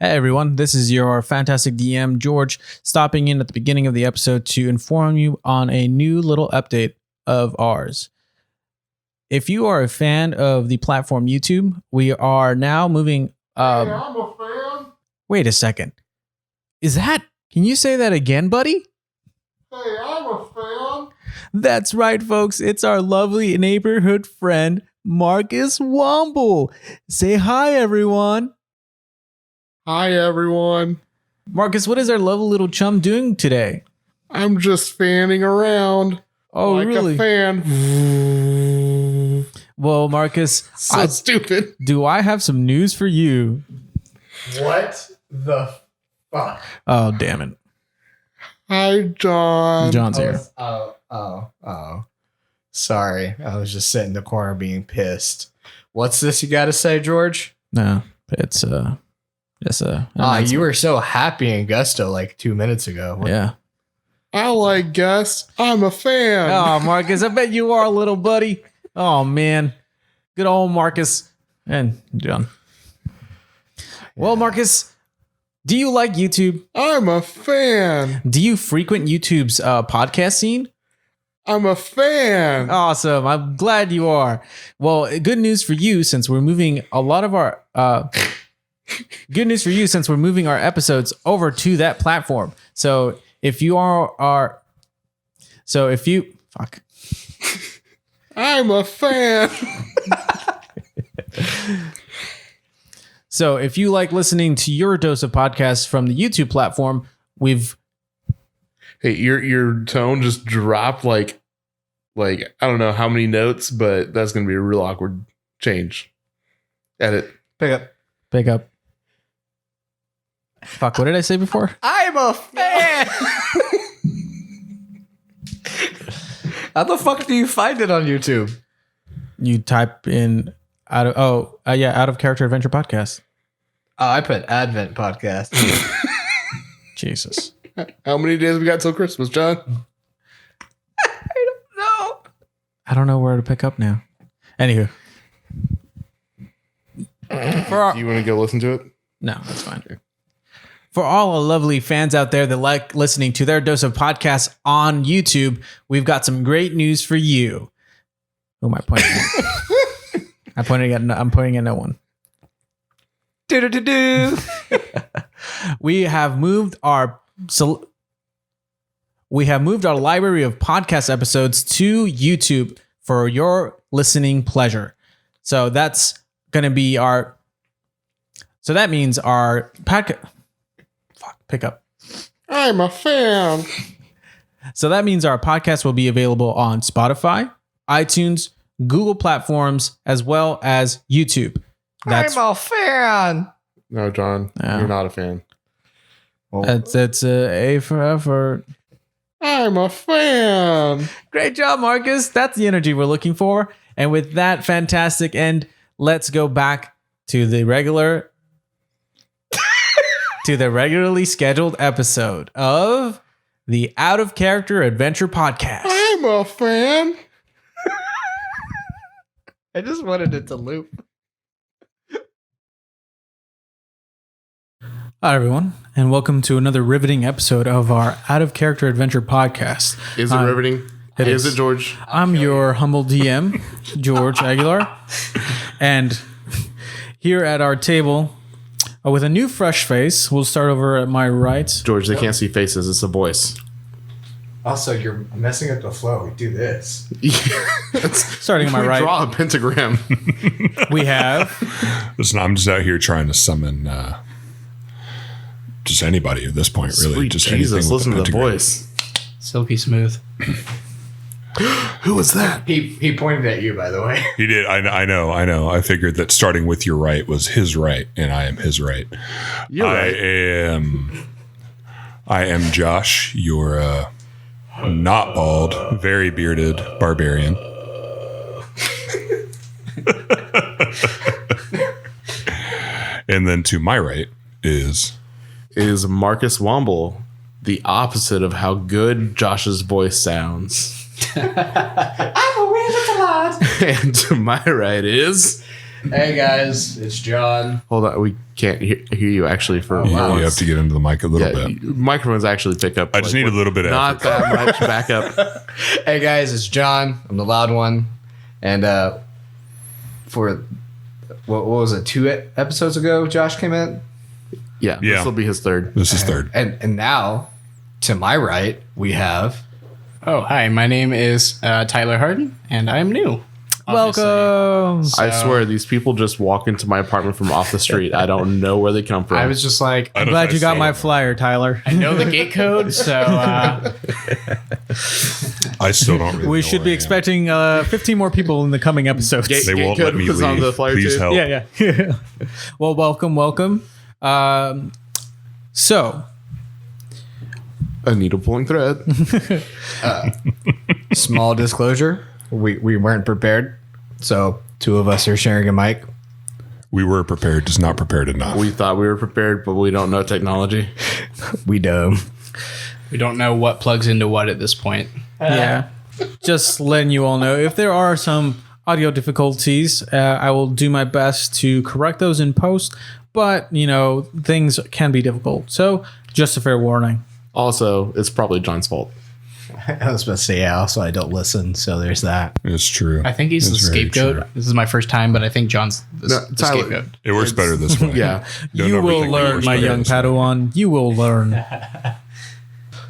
Hey everyone, this is your fantastic DM, George, stopping in at the beginning of the episode to inform you on a new little update of ours. If you are a fan of the platform YouTube, we are now moving... Hey, I'm a fan. Wait a second. Can you say that again, buddy? Hey, I'm a fan. That's right, folks. It's our lovely neighborhood friend, Marcus Womble. Say hi, everyone. Hi, everyone. Marcus, what is our lovely little chum doing today? I'm just fanning around. Oh, like really? a fan. Well, Marcus, So stupid. do I have some news for you? What the fuck? Oh, damn it. Hi, John. John's here. Oh. Sorry. I was just sitting in the corner being pissed. What's this you got to say, George? No, it's an announcement. You were so happy in Gusto like 2 minutes ago. Yeah. I like Gus. I'm a fan. Oh, Marcus, I bet you are, little buddy. Oh, man. Good old Marcus and John. Well, Marcus, do you like YouTube? I'm a fan. Do you frequent YouTube's podcast scene? I'm a fan. Awesome. I'm glad you are. Well, good news for you since we're moving a lot of our good news for you since we're moving our episodes over to that platform. So if you fuck. I'm a fan. So if you like listening to your dose of podcasts from the YouTube platform, Hey, your tone just dropped like I don't know how many notes, but that's gonna be a real awkward change. Edit. Pick up. fuck, what did I say before? I'm a fan. How the fuck do you find it on YouTube? You type in out of character adventure podcast. Oh, I put Advent podcast. Jesus. How many days we got till Christmas, John? No. I don't know where to pick up now. Anywho. Do you want to go listen to it? No, that's fine. For all the lovely fans out there that like listening to their dose of podcasts on YouTube, we've got some great news for you. Who am I pointing at? I'm pointing at no one. Do. We have moved our library of podcast episodes to YouTube for your listening pleasure. So that's going to be that means our pick up. I'm a fan. So that means our podcast will be available on Spotify, iTunes, Google platforms, as well as YouTube. I'm a fan. No, John, No. you're not a fan. It's A for effort. I'm a fan. Great job, Marcus. That's the energy we're looking for. And with that fantastic end, let's go back to the regularly scheduled episode of the Out of Character Adventure Podcast. I'm a fan. I just wanted it to loop. Hi, everyone, and welcome to another riveting episode of our Out of Character Adventure Podcast. Is it riveting? It Is is. it, George? I'm your humble DM, George Aguilar, and here at our table, with a new fresh face, we'll start over at my right. George, they can't see faces. It's a voice. Also, you're messing up the flow. We do this. Starting at my right, Draw a pentagram. we have... Listen, I'm just out here trying to summon just anybody at this point, really. Sweet Just Jesus, anything with listen a to the pentagram. voice. Silky smooth. Who was that? He pointed at you, by the way. He did. I know. I figured that starting with your right was his right, and I am his right. You're right. I am Josh, your not bald, very bearded barbarian. And then to my right is Marcus Womble, the opposite of how good Josh's voice sounds. I'm a wizard a lot. And to my right is Hey guys, it's John. Hold on, we can't hear you actually for. You have to get into the mic a little bit. Microphones actually pick up. I just need a little bit of not effort. that much backup. Hey guys, it's John. I'm the loud one. And for what was it? 2 episodes ago, Josh came in. Yeah, Yeah. this will be his third. This is third. And now, to my right, we have. Oh, hi. My name is Tyler Harden, and I'm new. obviously. Welcome. I swear, these people just walk into my apartment from off the street. I don't know where they come from. I was just like, I'm glad you got my flyer, Tyler. I know the gate code, so I still don't really We know should where be I am. expecting 15 more people in the coming episodes. Gate- They won't code let me was on leave. the flyer Please too. help. Yeah. Well, welcome. So, a needle pulling thread. Small disclosure: we weren't prepared, so 2 of us are sharing a mic. We were prepared, just not prepared enough. We thought we were prepared, but we don't know technology. We dumb. we don't know what plugs into what at this point. yeah. Just letting you all know, if there are some audio difficulties, I will do my best to correct those in post, but, things can be difficult. So, just a fair warning. Also, it's probably John's fault. I was about to say, yeah. Also, I don't listen, so there's that. It's true. I think he's It's the very scapegoat. true. This is my first time, but I think John's the Tyler- scapegoat. It works better this way. Yeah. Don't You ever will think it learn, works my better young this way. Padawan. You will learn.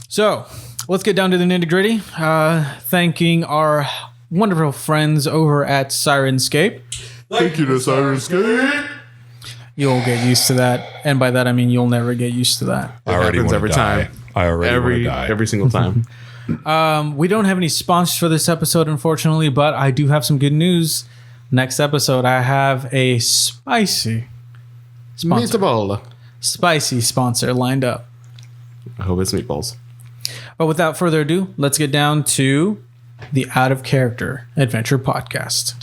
So, let's get down to the nitty gritty. Thanking our wonderful friends over at Syrinscape. Thank you to Syrinscape. You'll get used to that. And by that, I mean you'll never get used to that. I already happens want every to die. time. I already want to die. Every single time. We don't have any sponsors for this episode, unfortunately, but I do have some good news. Next episode, I have a spicy Meatball. sponsor lined up. I hope it's meatballs. But without further ado, let's get down to the Out of Character Adventure Podcast.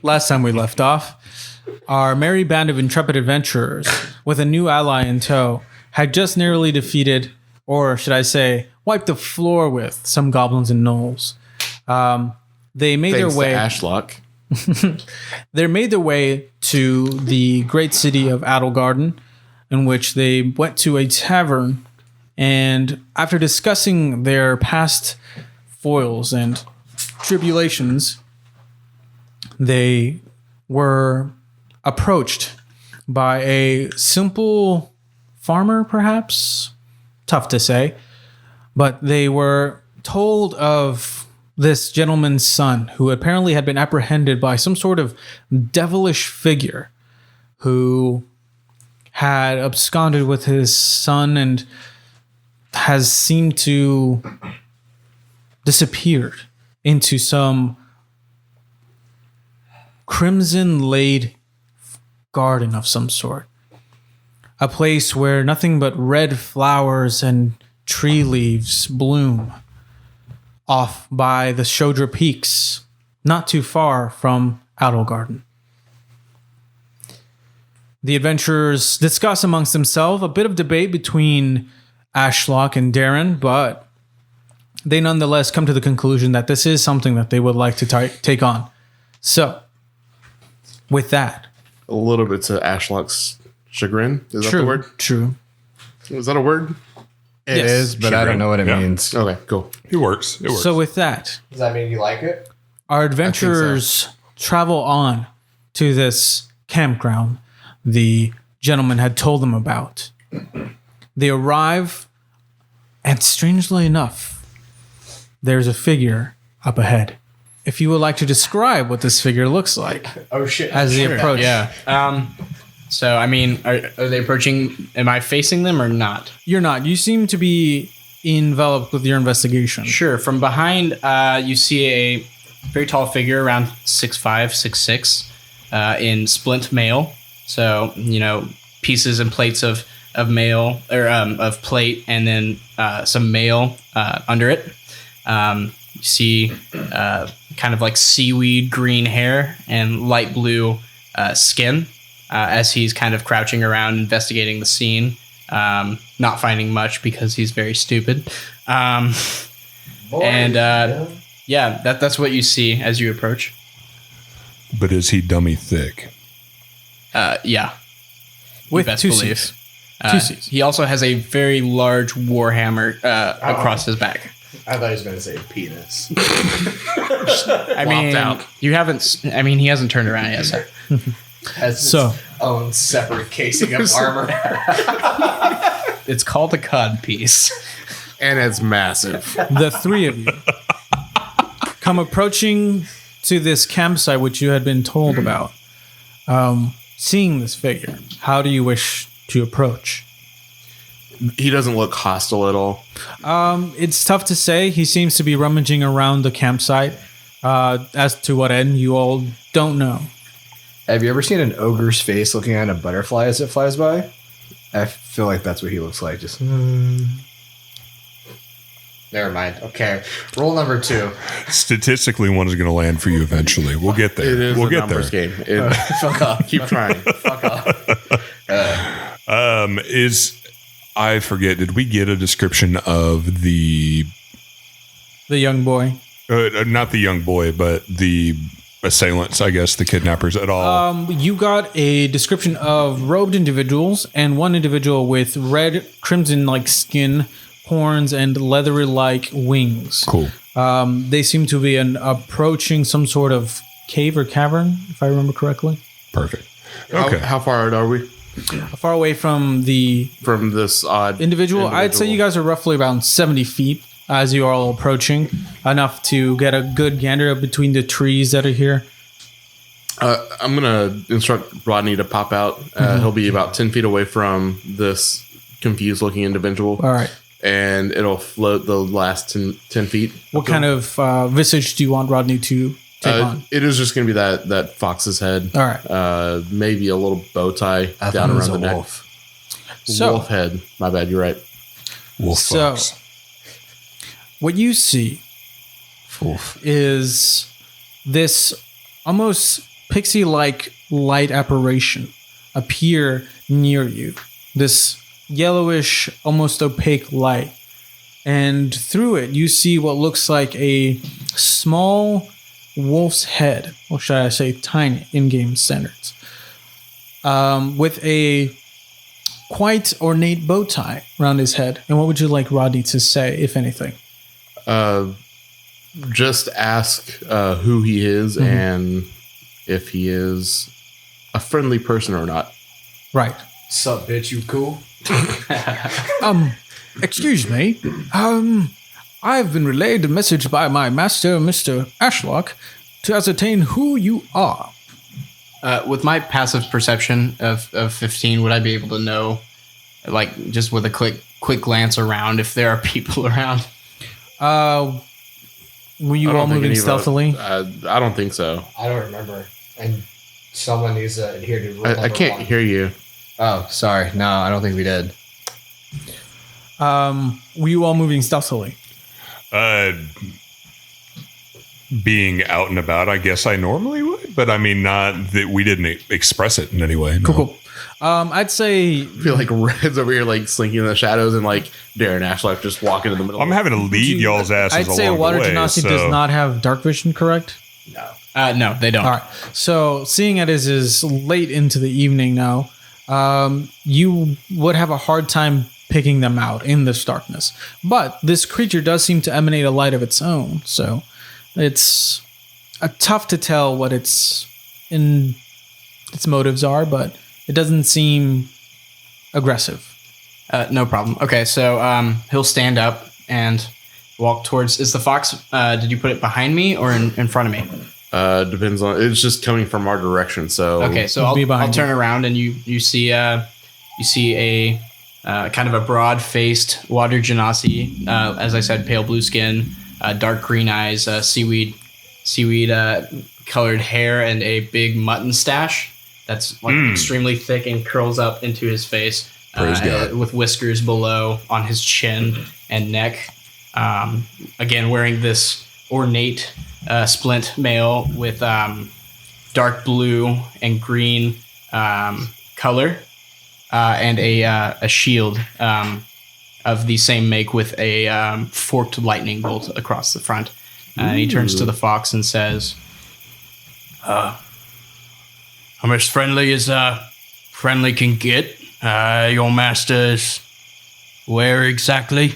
Last time we left off, our merry band of intrepid adventurers, with a new ally in tow, had just narrowly defeated, or should I say, wiped the floor with some goblins and gnolls. They made Thanks their way. to Ashlock. They made their way to the great city of Adelgarden, in which they went to a tavern, and after discussing their past foils and tribulations, they were approached by a simple farmer, perhaps? Tough to say. But they were told of this gentleman's son, who apparently had been apprehended by some sort of devilish figure who had absconded with his son and has seemed to disappeared into some crimson-laid garden of some sort. A place where nothing but red flowers and tree leaves bloom, off by the Shodra Peaks, not too far from Adelgarden. The adventurers discuss amongst themselves, a bit of debate between Ashlock and Darren, but they nonetheless come to the conclusion that this is something that they would like to take on. So, with that, A little bit to Ashlock's chagrin. Is that the word? True. Is that a word? It Yes. is, but I don't know what it Yeah. means. Okay, cool. It works. It works. So with that, Does that mean you like it? our adventurers travel on to this campground the gentleman had told them about. They arrive, and strangely enough, there's a figure up ahead. If you would like to describe what this figure looks like Oh shit! as they approach. Yeah. So, I mean, are they approaching? Am I facing them or not? You're not. You seem to be enveloped with your investigation. Sure. From behind, you see a very tall figure, around 6'5", 6'6", in splint mail. So, pieces and plates of mail, or of plate, and then some mail under it. You see kind of like seaweed green hair and light blue skin as he's kind of crouching around investigating the scene. Not finding much because he's very stupid. Yeah, that's what you see as you approach. But is he dummy thick? Yeah. With best two believe. C's. He also has a very large warhammer across his back. I thought he was going to say penis. I mean, out. you haven't. I mean, he hasn't turned around yet. So. Has So- its own separate casing of armor. It's called a cod piece. And it's massive. The three of you come approaching to this campsite which you had been told about. Seeing this figure, how do you wish to approach? He doesn't look hostile at all. It's tough to say. He seems to be rummaging around the campsite. As to what end, you all don't know. Have you ever seen an ogre's face looking at a butterfly as it flies by? I feel like that's what he looks like. Just. Never mind. Okay. Roll number 2. Statistically, one is going to land for you eventually. We'll get there. It is We'll a get numbers there. game. Fuck off. Keep trying. Fuck off. I forget. Did we get a description of the The young boy. not the young boy, but the assailants? I guess the kidnappers at all. You got a description of robed individuals and one individual with red, crimson-like skin, horns, and leathery-like wings. Cool. They seem to be approaching some sort of cave or cavern, if I remember correctly. Perfect. Okay. How far out are we Far away from the from this odd individual, I'd say you guys are roughly around 70 feet as you are all approaching, enough to get a good gander between the trees that are here. I'm gonna instruct Rodney to pop out. He'll be about 10 feet away from this confused-looking individual. All right. And it'll float the last 10 feet. What kind of visage do you want Rodney to take on? It is just gonna be that fox's head. All right. Maybe a little bow tie down around the neck. wolf. So- Wolf head. My bad. You're right. Wolf So- fox. What you see is this almost pixie-like light apparition appear near you. This yellowish, almost opaque light. And through it, you see what looks like a small wolf's head, or should I say tiny in-game standards, with a quite ornate bow tie around his head. And what would you like Rodney to say, if anything? Just ask who he is and if he is a friendly person or not. Right. Sup, bitch? You cool? Excuse me. I've been relayed a message by my master, Mr. Ashlock, to ascertain who you are. With my passive perception of 15, would I be able to know, like, just with a quick glance around, if there are people around? Were you I don't all think moving any of us- stealthily? I don't think so. I don't remember. And someone needs to adhere to rule I number can't 1. hear you. Oh, sorry. No, I don't think we did. Were you all moving stealthily? Being out and about, I guess I normally would, but I mean, not that we didn't express it in any way. No. Cool. I'd say I feel like Red's over here like slinking in the shadows and like Darren Ashlock just walking in the middle. I'm having to lead y'all's asses I'd say along Water the way. Genasi So does not have dark vision, correct? No, they don't. All right. So, seeing it as is late into the evening now, you would have a hard time picking them out in this darkness. But this creature does seem to emanate a light of its own, so it's tough to tell what its motives are, but it doesn't seem aggressive. No problem. Okay, so he'll stand up and walk towards. Is the fox? Did you put it behind me or in front of me? Depends on. It's just coming from our direction. So Okay, so Be I'll behind turn around and you see a kind of a broad-faced water genasi. As I said, pale blue skin, dark green eyes, seaweed colored hair, and a big mutton stash that's like extremely thick and curls up into his face. Praise God. With whiskers below on his chin and neck. Again, wearing this ornate splint mail with dark blue and green color, and a shield of the same make with a forked lightning bolt across the front. And he turns to the fox and says, I'm as friendly as friendly can get. Your master's where exactly?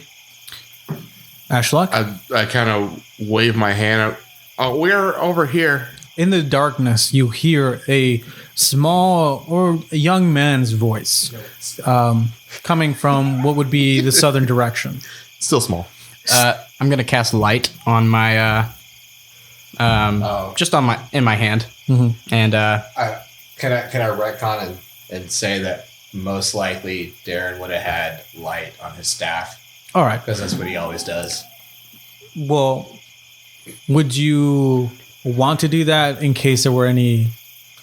Ashlock? I kind of wave my hand out. Oh, we're over here. In the darkness, you hear a small or a young man's voice coming from what would be the southern direction. Still small. I'm gonna cast light on my just on my in my hand, and Can I retcon and say that most likely Darren would have had light on his staff All right. because that's what he always does. Well, would you want to do that in case there were any?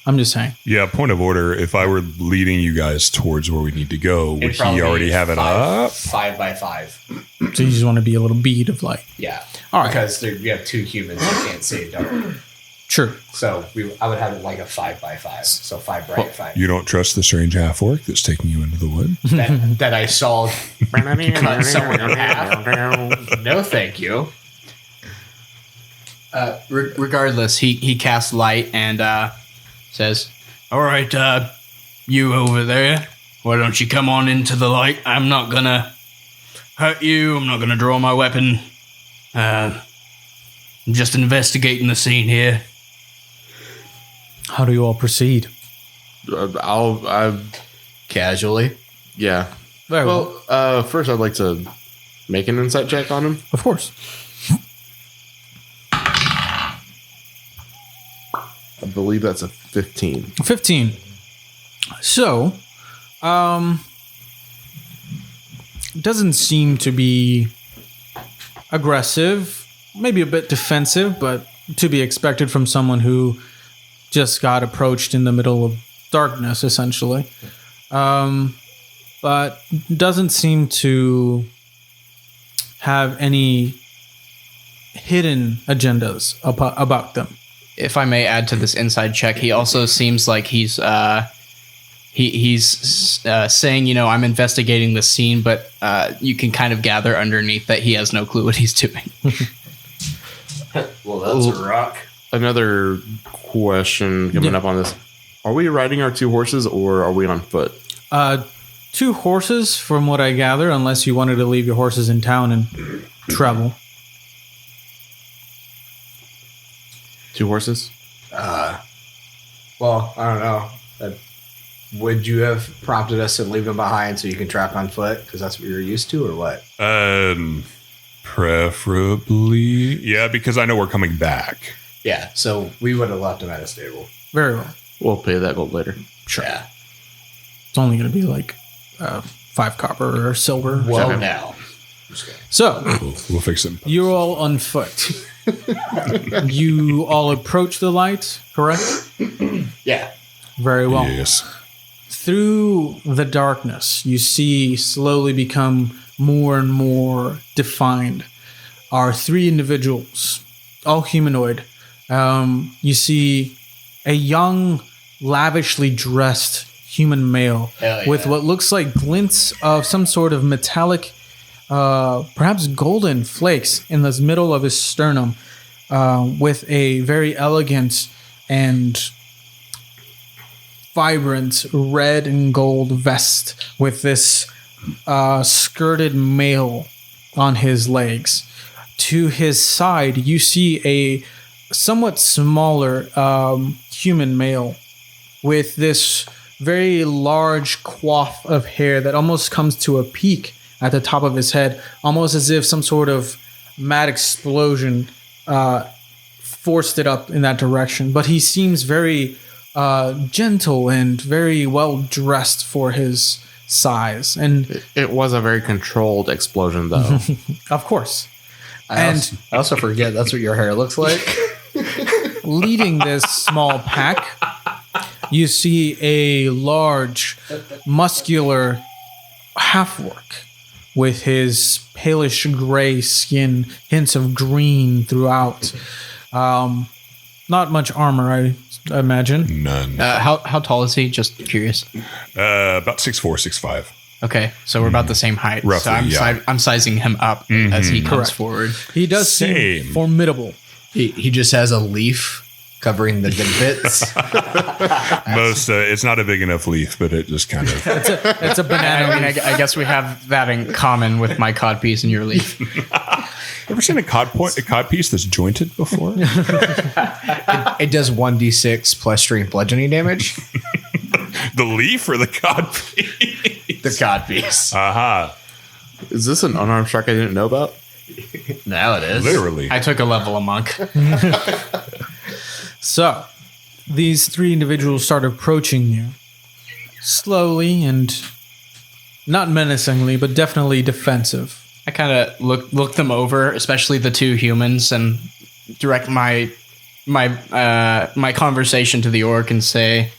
I'm just saying. Yeah, point of order. If I were leading you guys towards where we need to go, would It'd probably he already be have it up? 5 by 5. So you just want to be a little bead of light. Yeah. All right. Because you have 2 humans that can't see dark. Sure. So I would have it like a 5 by 5. So 5 bright, 5. You don't trust the strange half orc that's taking you into the wood? that I saw cut someone in half. No, thank you. regardless, he casts light and says, "All right, you over there, why don't you come on into the light? I'm not gonna hurt you. I'm not gonna draw my weapon. I'm just investigating the scene here." How do you all proceed? Casually. Yeah. Very well. Well, first I'd like to make an insight check on him. Of course. I believe that's a 15. 15. So, doesn't seem to be aggressive, maybe a bit defensive, but to be expected from someone who just got approached in the middle of darkness, essentially. But doesn't seem to have any hidden agendas about them. If I may add to this inside check, he also seems like he's saying, you know, I'm investigating the scene, but you can kind of gather underneath that he has no clue what he's doing. Well, that's a rock. Another question coming up on this. Are we riding our 2 horses or are we on foot? 2 horses, from what I gather, unless you wanted to leave your horses in town and travel. 2 horses? Well, I don't know. Would you have prompted us to leave them behind so you can track on foot? Because that's what you're used to, or what? Preferably. Yeah, because I know we're coming back. Yeah, so we would have left them at a stable. Very well. We'll pay that gold later. Sure. Yeah. It's only going to be like 5 copper or silver. Well, Okay. now. So, We'll fix it. you're all on foot. You all approach the light, correct? Yeah. Very well. Yes. Through the darkness, you see slowly become more and more defined are 3 individuals, all humanoid. You see a young, lavishly dressed human male Hell yeah. with what looks like glints of some sort of metallic, perhaps golden flakes in the middle of his sternum, with a very elegant and vibrant red and gold vest with this skirted mail on his legs. To his side, you see a somewhat smaller human male with this very large coif of hair that almost comes to a peak at the top of his head, almost as if some sort of mad explosion forced it up in that direction. But he seems very gentle and very well dressed for his size. And It was a very controlled explosion, though. of course, I also forget that's what your hair looks like. leading this small pack, you see a large, muscular half-orc with his palish gray skin, hints of green throughout. Not much armor, I imagine. None. How tall is he? Just curious. About 6'4", 6'5". Okay, so we're about the same height. Roughly, so I'm sizing him up as he comes forward. He does Same. seem formidable. He just has a leaf covering the good bits. It's not a big enough leaf, but it just kind of. It's a banana. I mean, I guess we have that in common with my cod piece and your leaf. Ever seen a cod piece that's jointed before? It does 1d6 plus strength bludgeoning damage. The leaf or the cod piece? The cod piece. Aha. Is this an unarmed strike I didn't know about? Now it is. Literally. I took a level of monk. So, these three individuals start approaching you slowly and not menacingly, but definitely defensive. I kind of look them over, especially the two humans, and direct my conversation to the orc and say,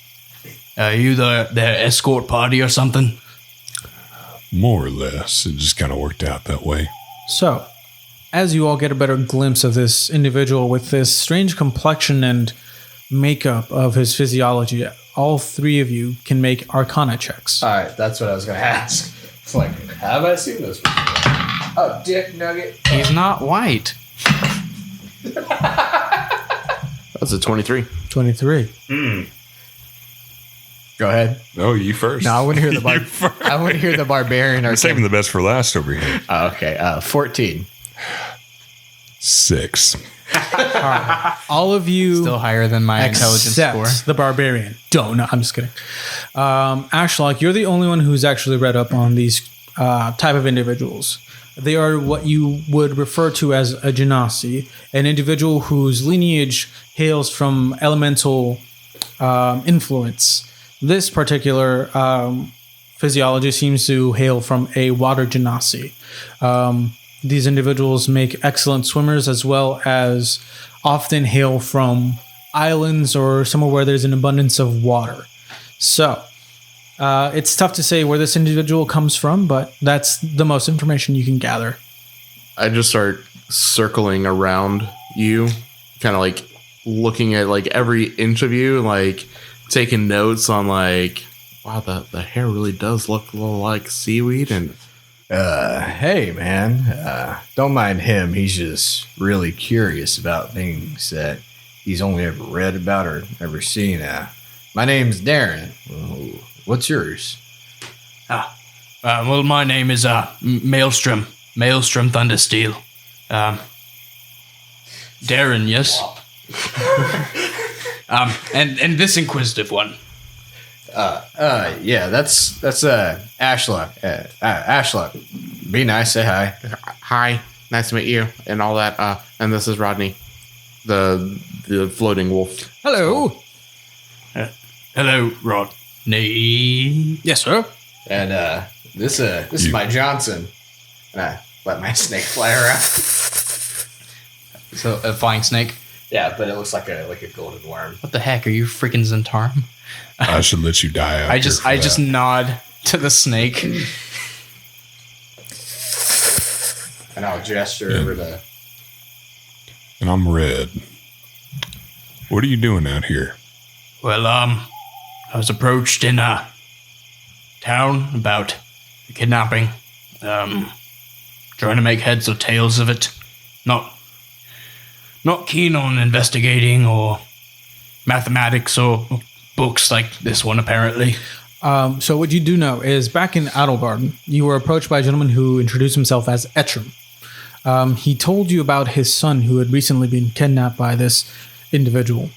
"Are you the escort party or something?" More or less. It just kind of worked out that way. So, as you all get a better glimpse of this individual with this strange complexion and makeup of his physiology, all three of you can make Arcana checks. All right, that's what I was going to ask. It's like, have I seen this before? Oh, dick nugget. He's not white. That's a 23. 23. Go ahead. Oh, you first. No, I want to hear the You first. I want to hear the barbarian. I'm saving the best for last over here. Oh, okay, 14. 6. All of you Still higher than my intelligence except score. the barbarian. Don't. No, I'm just kidding. Ashlock, you're the only one who's actually read up on these type of individuals. They are what you would refer to as a genasi, an individual whose lineage hails from elemental influence. This particular physiology seems to hail from a water genasi. These individuals make excellent swimmers as well as often hail from islands or somewhere where there's an abundance of water. So it's tough to say where this individual comes from, but that's the most information you can gather. I just start circling around you, kind of like looking at like every inch of you, like taking notes on like, wow, the hair really does look a little like seaweed. And Hey, man. Don't mind him. He's just really curious about things that he's only ever read about or ever seen. My name's Darren. What's yours? Well, my name is Maelstrom Thundersteel. Darren, yes. And this inquisitive one. Yeah, that's Ashlock. Ashlock. Be nice, say hi. hi, nice to meet you, and all that. And this is Rodney, the floating wolf. Hello. Hello, Rodney. Yes, sir. And this is my Johnson. And I let my snake fly around. So, a flying snake. Yeah, but it looks like a golden worm. What the heck? Are you freaking Zentarum? I should let you die out. I just nod to the snake. And I'll gesture over to. And I'm red. What are you doing out here? Well, I was approached in a town about kidnapping. Trying to make heads or tails of it. Not keen on investigating or mathematics or books like this one, apparently. So what you do know is back in Adelgard, you were approached by a gentleman who introduced himself as Etrum. He told you about his son who had recently been kidnapped by this individual.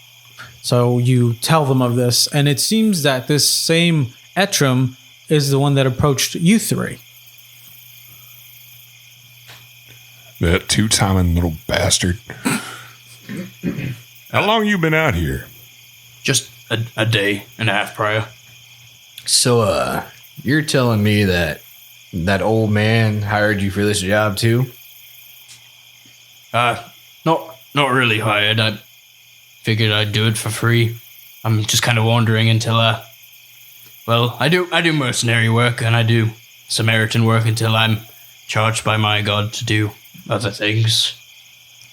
So you tell them of this, and it seems that this same Etrum is the one that approached you three. That two-timing little bastard. How long you been out here? Just a day and a half prior. So, you're telling me that old man hired you for this job too? Not really hired. I figured I'd do it for free. I'm just kind of wandering until I do mercenary work and I do Samaritan work until I'm charged by my god to do other things.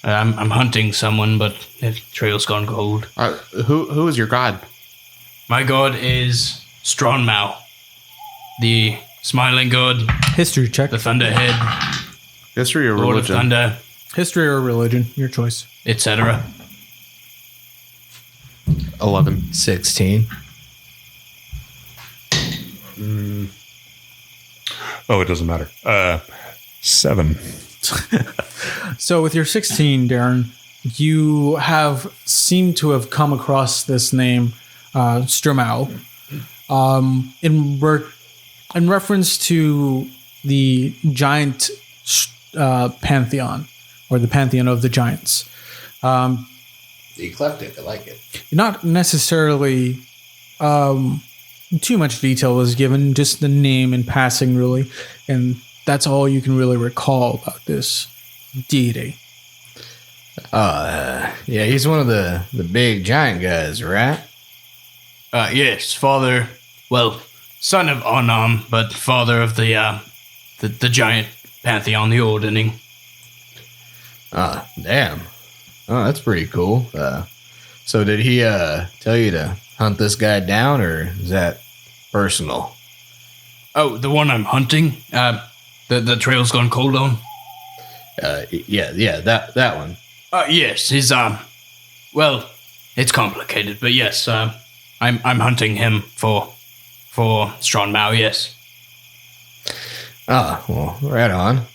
I'm hunting someone, but the trail's gone cold. Who is your god? My god is Stronmau, the smiling god, History check. the thunderhead, History or lord of religion? thunder, History or religion, your choice. etc. 11. 16. Oh, it doesn't matter. 7. So with your 16, Darren, you have seemed to have come across this name, Stromau, in reference to the giant pantheon, or the pantheon of the giants. The eclectic, I like it. Not necessarily too much detail was given, just the name in passing, really, and that's all you can really recall about this deity. Yeah, he's one of the big giant guys, right? Yes, father. Well, son of Onam, but father of the giant pantheon, the Ordening. Damn. Oh, that's pretty cool. So did he tell you to hunt this guy down, or is that personal? Oh, the one I'm hunting. The trail's gone cold on. Yeah, that one. Yes, he's well, it's complicated, but yes, I'm hunting him for Stronmau, yes. Well, right on.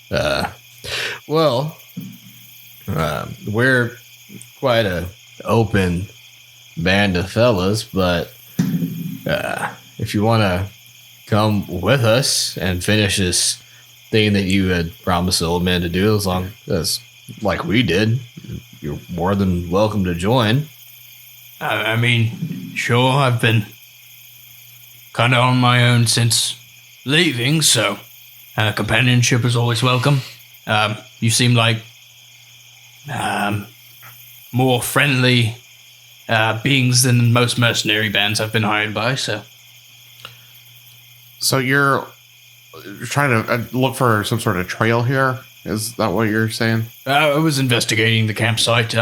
Well, we're quite a open band of fellas, but if you want to come with us and finish this thing that you had promised the old man to do, as long as like we did, you're more than welcome to join. I mean, sure, I've been kind of on my own since leaving, so companionship is always welcome. You seem like more friendly beings than most mercenary bands I've been hired by, so. So you're trying to look for some sort of trail here? Is that what you're saying? I was investigating the campsite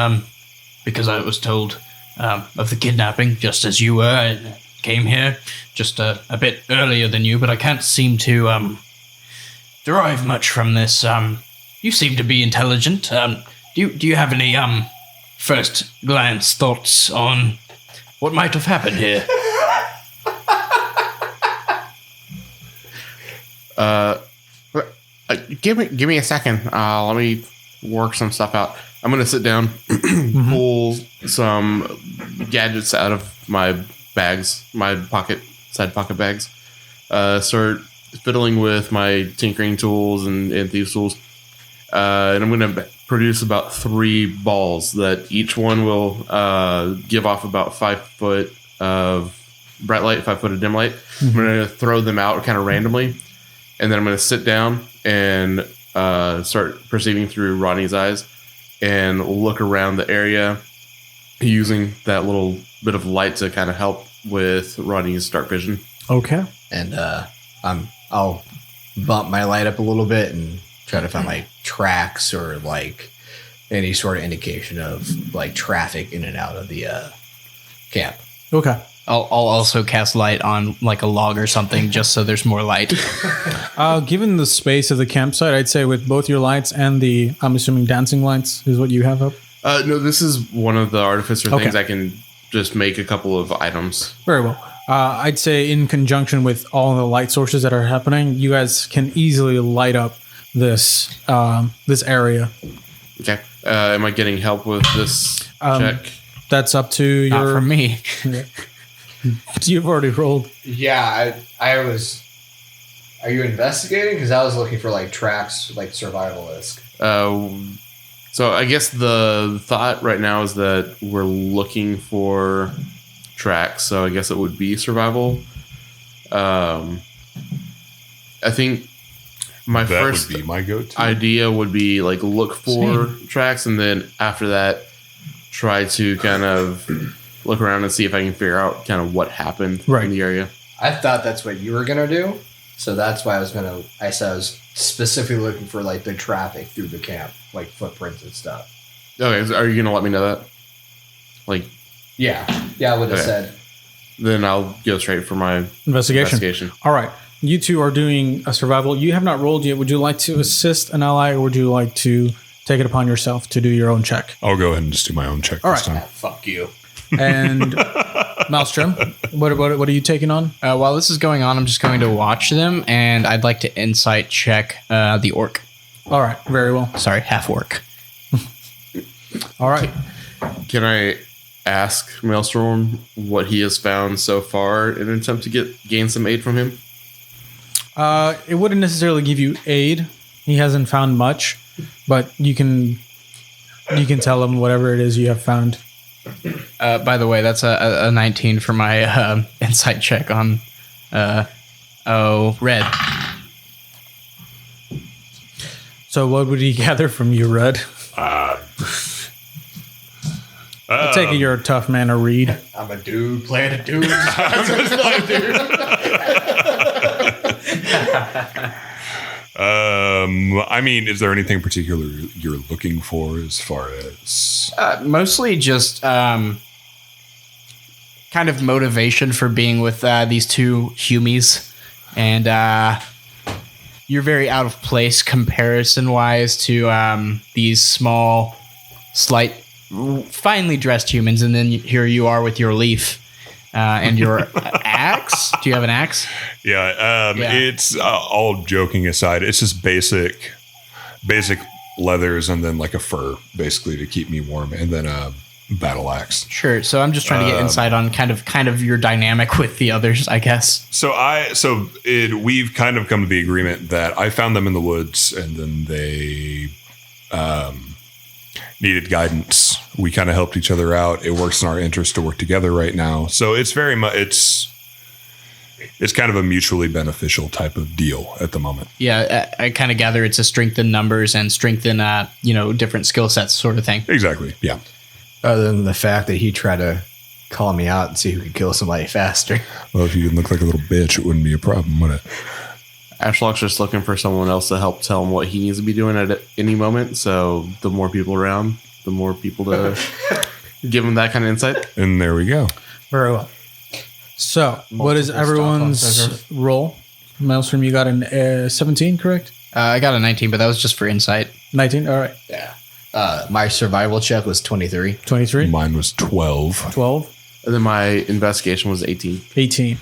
because I was told of the kidnapping, just as you were. I came here just a bit earlier than you, but I can't seem to derive much from this. You seem to be intelligent. Do you have any first glance thoughts on what might have happened here? Give me a second. Let me work some stuff out. I'm gonna sit down, pull some gadgets out of my bags, my side pocket bags. Start fiddling with my tinkering tools and thieves tools, and I'm gonna produce about 3 balls that each one will give off about 5 foot of bright light, 5 foot of dim light. I'm gonna throw them out kind of randomly, and then I'm gonna sit down and start perceiving through Rodney's eyes and look around the area using that little bit of light to kind of help with Rodney's dark vision. Okay. And I'll bump my light up a little bit and try to find like tracks or like any sort of indication of like traffic in and out of the camp. Okay. I'll also cast light on like a log or something just so there's more light. Given the space of the campsite, I'd say with both your lights and the, I'm assuming, dancing lights is what you have up? No, this is one of the artificer Okay. things. I can just make a couple of items. Very well. I'd say in conjunction with all the light sources that are happening, you guys can easily light up this this area. Okay. Am I getting help with this check? That's up to your... Not from me. You've already rolled. Yeah, I was. Are you investigating? Because I was looking for like tracks, like survival-esque. So I guess the thought right now is that we're looking for tracks. So I guess it would be survival. I think my That first would be my go-to. idea would be like look for tracks, and then after that, try to kind of look around and see if I can figure out kind of what happened in the area. I thought that's what you were gonna do, so that's why I said I was specifically looking for like the traffic through the camp, like footprints and stuff. Okay, so are you gonna let me know that? Like, Yeah, I would have said. then I'll go straight for my investigation. All right. You two are doing a survival. You have not rolled yet. Would you like to assist an ally, or would you like to take it upon yourself to do your own check? I'll go ahead and just do my own check this time. Fuck you. And Maelstrom, what are you taking on? While this is going on, I'm just going to watch them, and I'd like to insight check the orc. All right. Very well. Sorry, half orc. All right. Can I ask Maelstrom what he has found so far in an attempt to gain some aid from him? It wouldn't necessarily give you aid. He hasn't found much, but you can tell him whatever it is you have found. By the way, that's a 19 for my insight check on Red. So what would he gather from you, Red? I take it you're a tough man to read. I'm a dude playing a dude. I mean, is there anything particular you're looking for as far as? Mostly just kind of motivation for being with these two humies, and you're very out of place comparison-wise to these small, slight, finely dressed humans, and then here you are with your leaf and your axe. Do you have an axe? Yeah, it's all joking aside. It's just basic leathers and then like a fur, basically to keep me warm, and then a battle axe. Sure. So I'm just trying to get insight on kind of your dynamic with the others, I guess. We've kind of come to the agreement that I found them in the woods, and then they needed guidance. We kind of helped each other out. It works in our interest to work together right now. So it's very much it's kind of a mutually beneficial type of deal at the moment. Yeah, I kind of gather it's a strength in numbers and strength in different skill sets sort of thing. Exactly. Yeah. Other than the fact that he tried to call me out and see who could kill somebody faster. Well, if you didn't look like a little bitch, it wouldn't be a problem, would it? Ashlock's just looking for someone else to help tell him what he needs to be doing at any moment. So the more people around, the more people to give him that kind of insight. And there we go. Very well. So, what is everyone's roll? Maelstrom, you got an 17, correct? I got a 19, but that was just for insight. 19, all right. Yeah. My survival check was 23. 23? Mine was 12. 12? And then my investigation was 18. 18.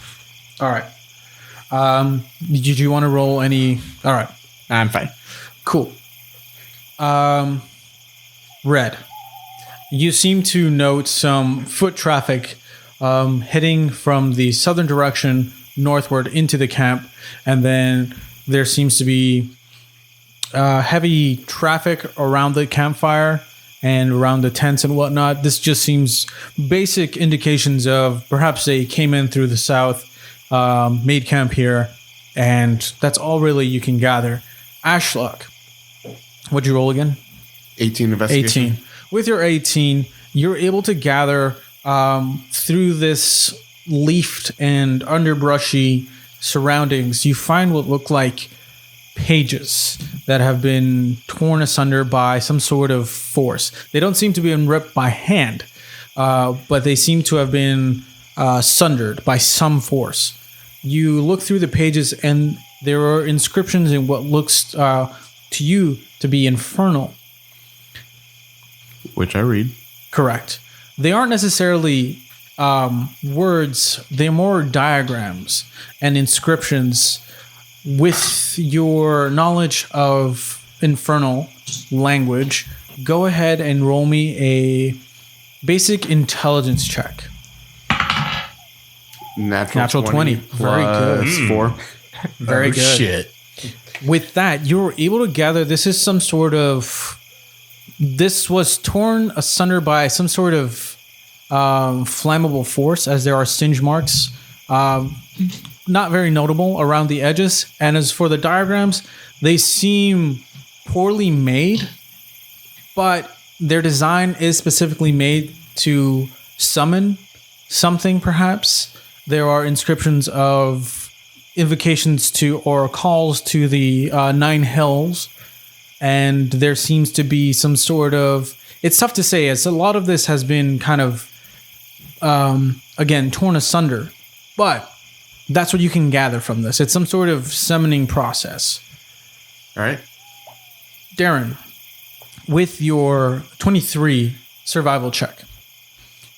All right. Did you want to roll any? All right. I'm fine. Cool. Red, you seem to note some foot traffic heading from the southern direction northward into the camp, and then there seems to be heavy traffic around the campfire and around the tents and whatnot. This just seems basic indications of perhaps they came in through the south, made camp here, and that's all really you can gather. Ashlock, what'd you roll again? 18 investigation. 18. With your 18, you're able to gather through this leafed and underbrushy surroundings. You find what look like pages that have been torn asunder by some sort of force. They don't seem to be ripped by hand, but they seem to have been sundered by some force. You look through the pages, and there are inscriptions in what looks to you to be infernal. Which I read. Correct. They aren't necessarily words. They're more diagrams and inscriptions. With your knowledge of infernal language, go ahead and roll me a basic intelligence check. Natural 20. Very good. 4. Very good. Shit. With that, you're able to gather this is some sort of This was torn asunder by some sort of flammable force, as there are singe marks, not very notable around the edges. And as for the diagrams, they seem poorly made, but their design is specifically made to summon something, perhaps. There are inscriptions of invocations to or calls to the 9 hells, and there seems to be some sort of... It's tough to say, as a lot of this has been kind of, again, torn asunder, but that's what you can gather from this. It's some sort of summoning process. All right. Darren, with your 23 survival check,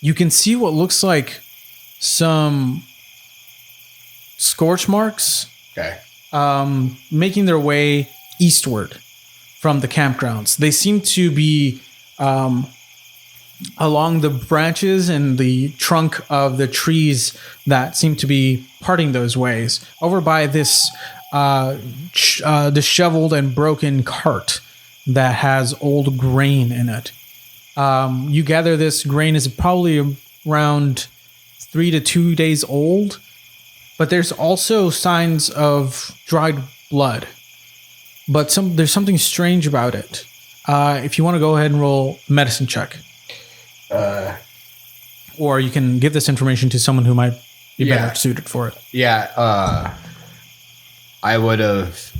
you can see what looks like some scorch marks Okay. making their way eastward from the campgrounds. They seem to be along the branches and the trunk of the trees that seem to be parting those ways, over by this disheveled and broken cart that has old grain in it. You gather this grain is probably around 3 to 2 days old, but there's also signs of dried blood. But there's something strange about it. If you want to go ahead and roll medicine check. Or you can give this information to someone who might be better suited for it. Yeah, I would have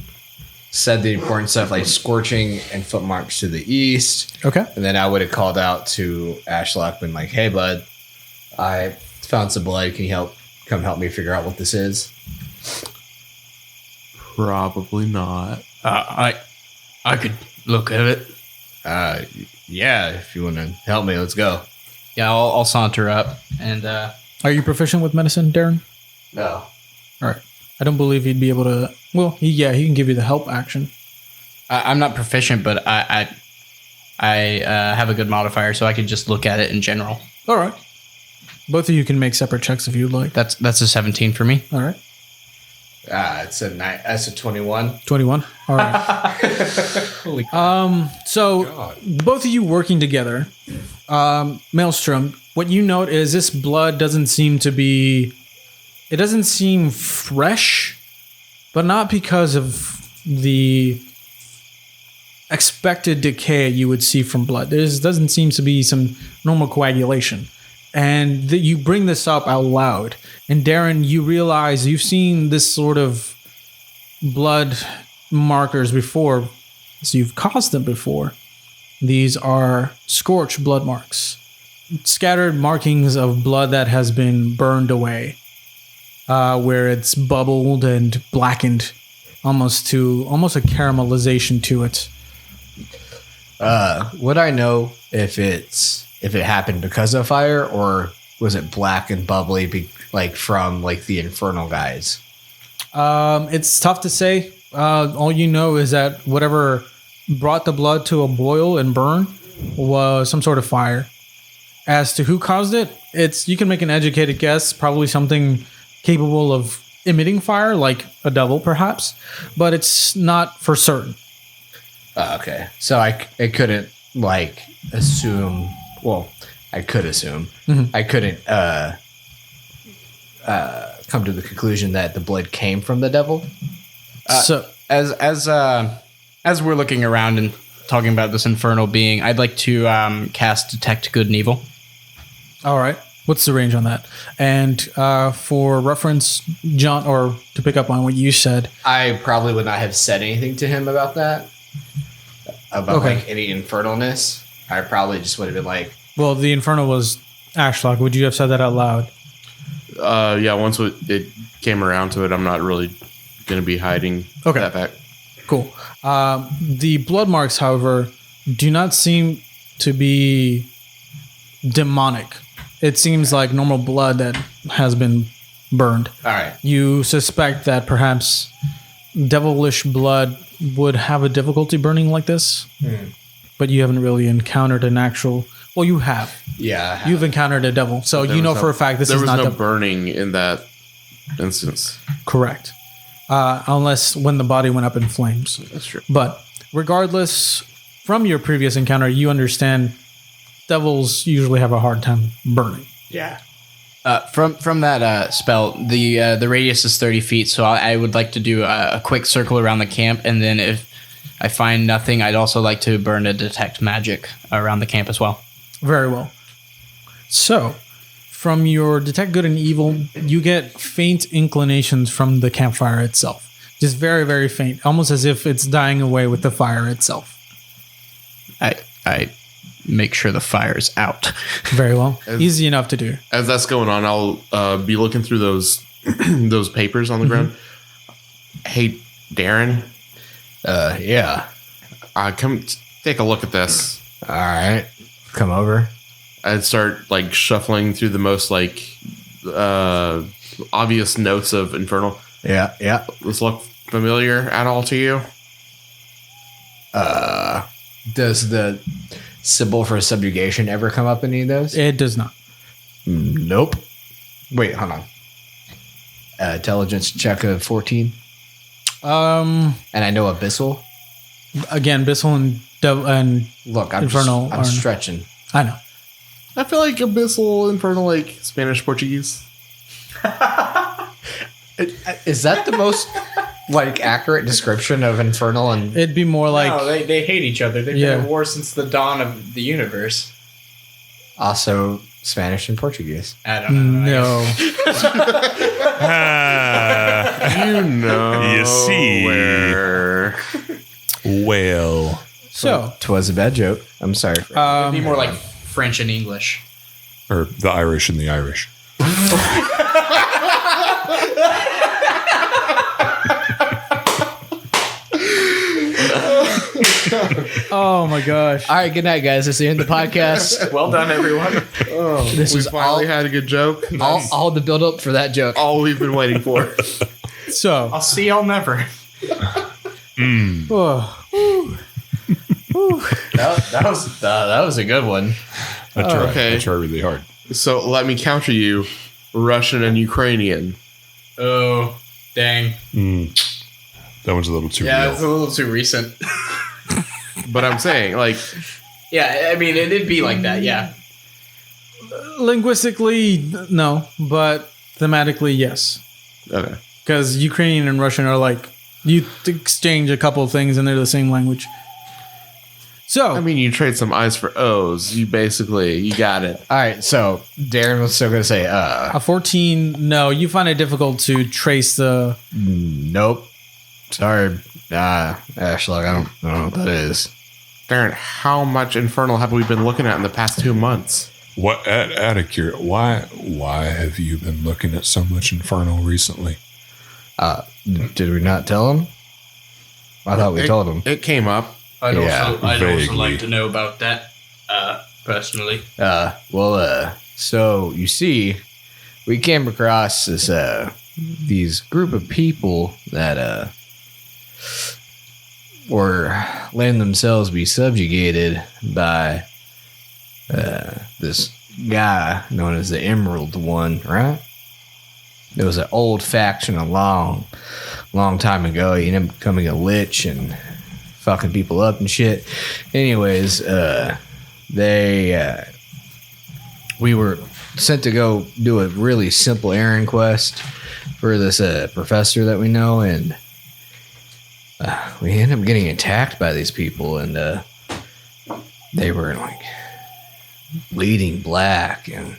said the importance of like scorching and footmarks to the east. Okay. And then I would have called out to Ashlock, been like, "Hey, bud, I found some blood. Can you come help me figure out what this is?" Probably not. I could look at it. Yeah, if you want to help me, let's go. Yeah, I'll saunter up and Are you proficient with medicine, Darren? No. All right. I don't believe he'd be able to... Well, he can give you the help action. I'm not proficient, but I have a good modifier, so I could just look at it in general. All right. Both of you can make separate checks if you'd like. That's a 17 for me. All right. That's a 21. 21. All right. Holy So God. both of you working together, Maelstrom, what you note is this blood doesn't seem fresh, but not because of the expected decay you would see from blood. There doesn't seem to be some normal coagulation. And you bring this up out loud. And Darren, you realize you've seen this sort of blood markers before. So you've caused them before. These are scorched blood marks. Scattered markings of blood that has been burned away. Where it's bubbled and blackened. Almost a caramelization to it. Would I know if it happened because of fire, or was it black and bubbly from the infernal guys? It's tough to say. All you know is that whatever brought the blood to a boil and burn was some sort of fire. As to who caused it, you can make an educated guess, probably something capable of emitting fire, like a devil perhaps, but it's not for certain. Okay. So I couldn't assume. Well, I could assume. Mm-hmm. I couldn't come to the conclusion that the blood came from the devil. So As we're looking around and talking about this infernal being, I'd like to cast Detect Good and Evil. all right. What's the range on that? And for reference, John, or to pick up on what you said, I probably would not have said anything to him about that. About any infernalness. I probably just would have been like, well, the Inferno was Ashlock. Would you have said that out loud? Yeah, once it came around to it, I'm not really going to be hiding that back. Cool. The blood marks, however, do not seem to be demonic. It seems like normal blood that has been burned. all right. You suspect that perhaps devilish blood would have a difficulty burning like this, but you haven't really encountered an actual... Well, you have. Yeah. You've encountered a devil, so you know for a fact this is not... There was no burning in that instance. Correct. Unless when the body went up in flames. That's true. But regardless, from your previous encounter, you understand devils usually have a hard time burning. Yeah. From that spell, the radius is 30 feet, so I would like to do a quick circle around the camp, and then if I find nothing, I'd also like to burn a detect magic around the camp as well. Very well. So, from your detect good and evil, you get faint inclinations from the campfire itself. Just very, very faint, almost as if it's dying away with the fire itself. I make sure the fire's out. Very well. Easy enough to do. As that's going on, I'll be looking through those those papers on the ground. Hey, Darren. Yeah. Come take a look at this. All right. Come over. I'd start like shuffling through the most like obvious notes of Infernal. Yeah. Yeah. Does this look familiar at all to you? Does the symbol for subjugation ever come up in any of those? It does not. Nope. Wait, hold on. Intelligence check of 14. And I know Abyssal. Again, Bissell and Look, I'm Infernal I'm are- stretching. I know. I feel like Abyssal, Infernal, like Spanish, Portuguese. Is that the most like accurate description of Infernal and It'd be more like No, they hate each other. They've Yeah. been at war since the dawn of the universe. also Spanish and Portuguese? I don't know. no. You know, You see. where. Well, So, 'Twas a bad joke. I'm sorry. It'd be more like French and English. or the Irish and the Irish. oh my gosh. All right, good night, guys. This is the end of the podcast. Well done, everyone. This We is finally had a good joke. all the build up for that joke. All we've been waiting for. So, I'll see y'all never. oh, That was a good one. I try. okay. I try really hard. So let me counter you, Russian and Ukrainian. Oh, dang. That one's a little too Yeah, real. it's a little too recent. But I'm saying, like, Yeah, I mean, it'd be like that, yeah. linguistically, no, but thematically, yes. okay. Because Ukrainian and Russian are like, you exchange a couple of things and they're the same language. So, I mean, you trade some I's for O's. You got it. All right, so Darren was still going to say, a 14, no, you find it difficult to trace the. nope. Sorry, Ashlock, I don't know what that is. Darren, how much Infernal have we been looking at in the past 2 months? What out of curiosity, why have you been looking at so much Infernal recently? Did we not tell him? I thought we told him. It came up. I'd Yeah, also vaguely. like to know about that, personally. So you see, we came across this these group of people that were letting themselves be subjugated by this guy known as the Emerald One, right? It was an old faction a long time ago. He ended up becoming a lich and fucking people up and shit. Anyways, we were sent to go do a really simple errand quest for this professor that we know, and we ended up getting attacked by these people, and they were like bleeding black and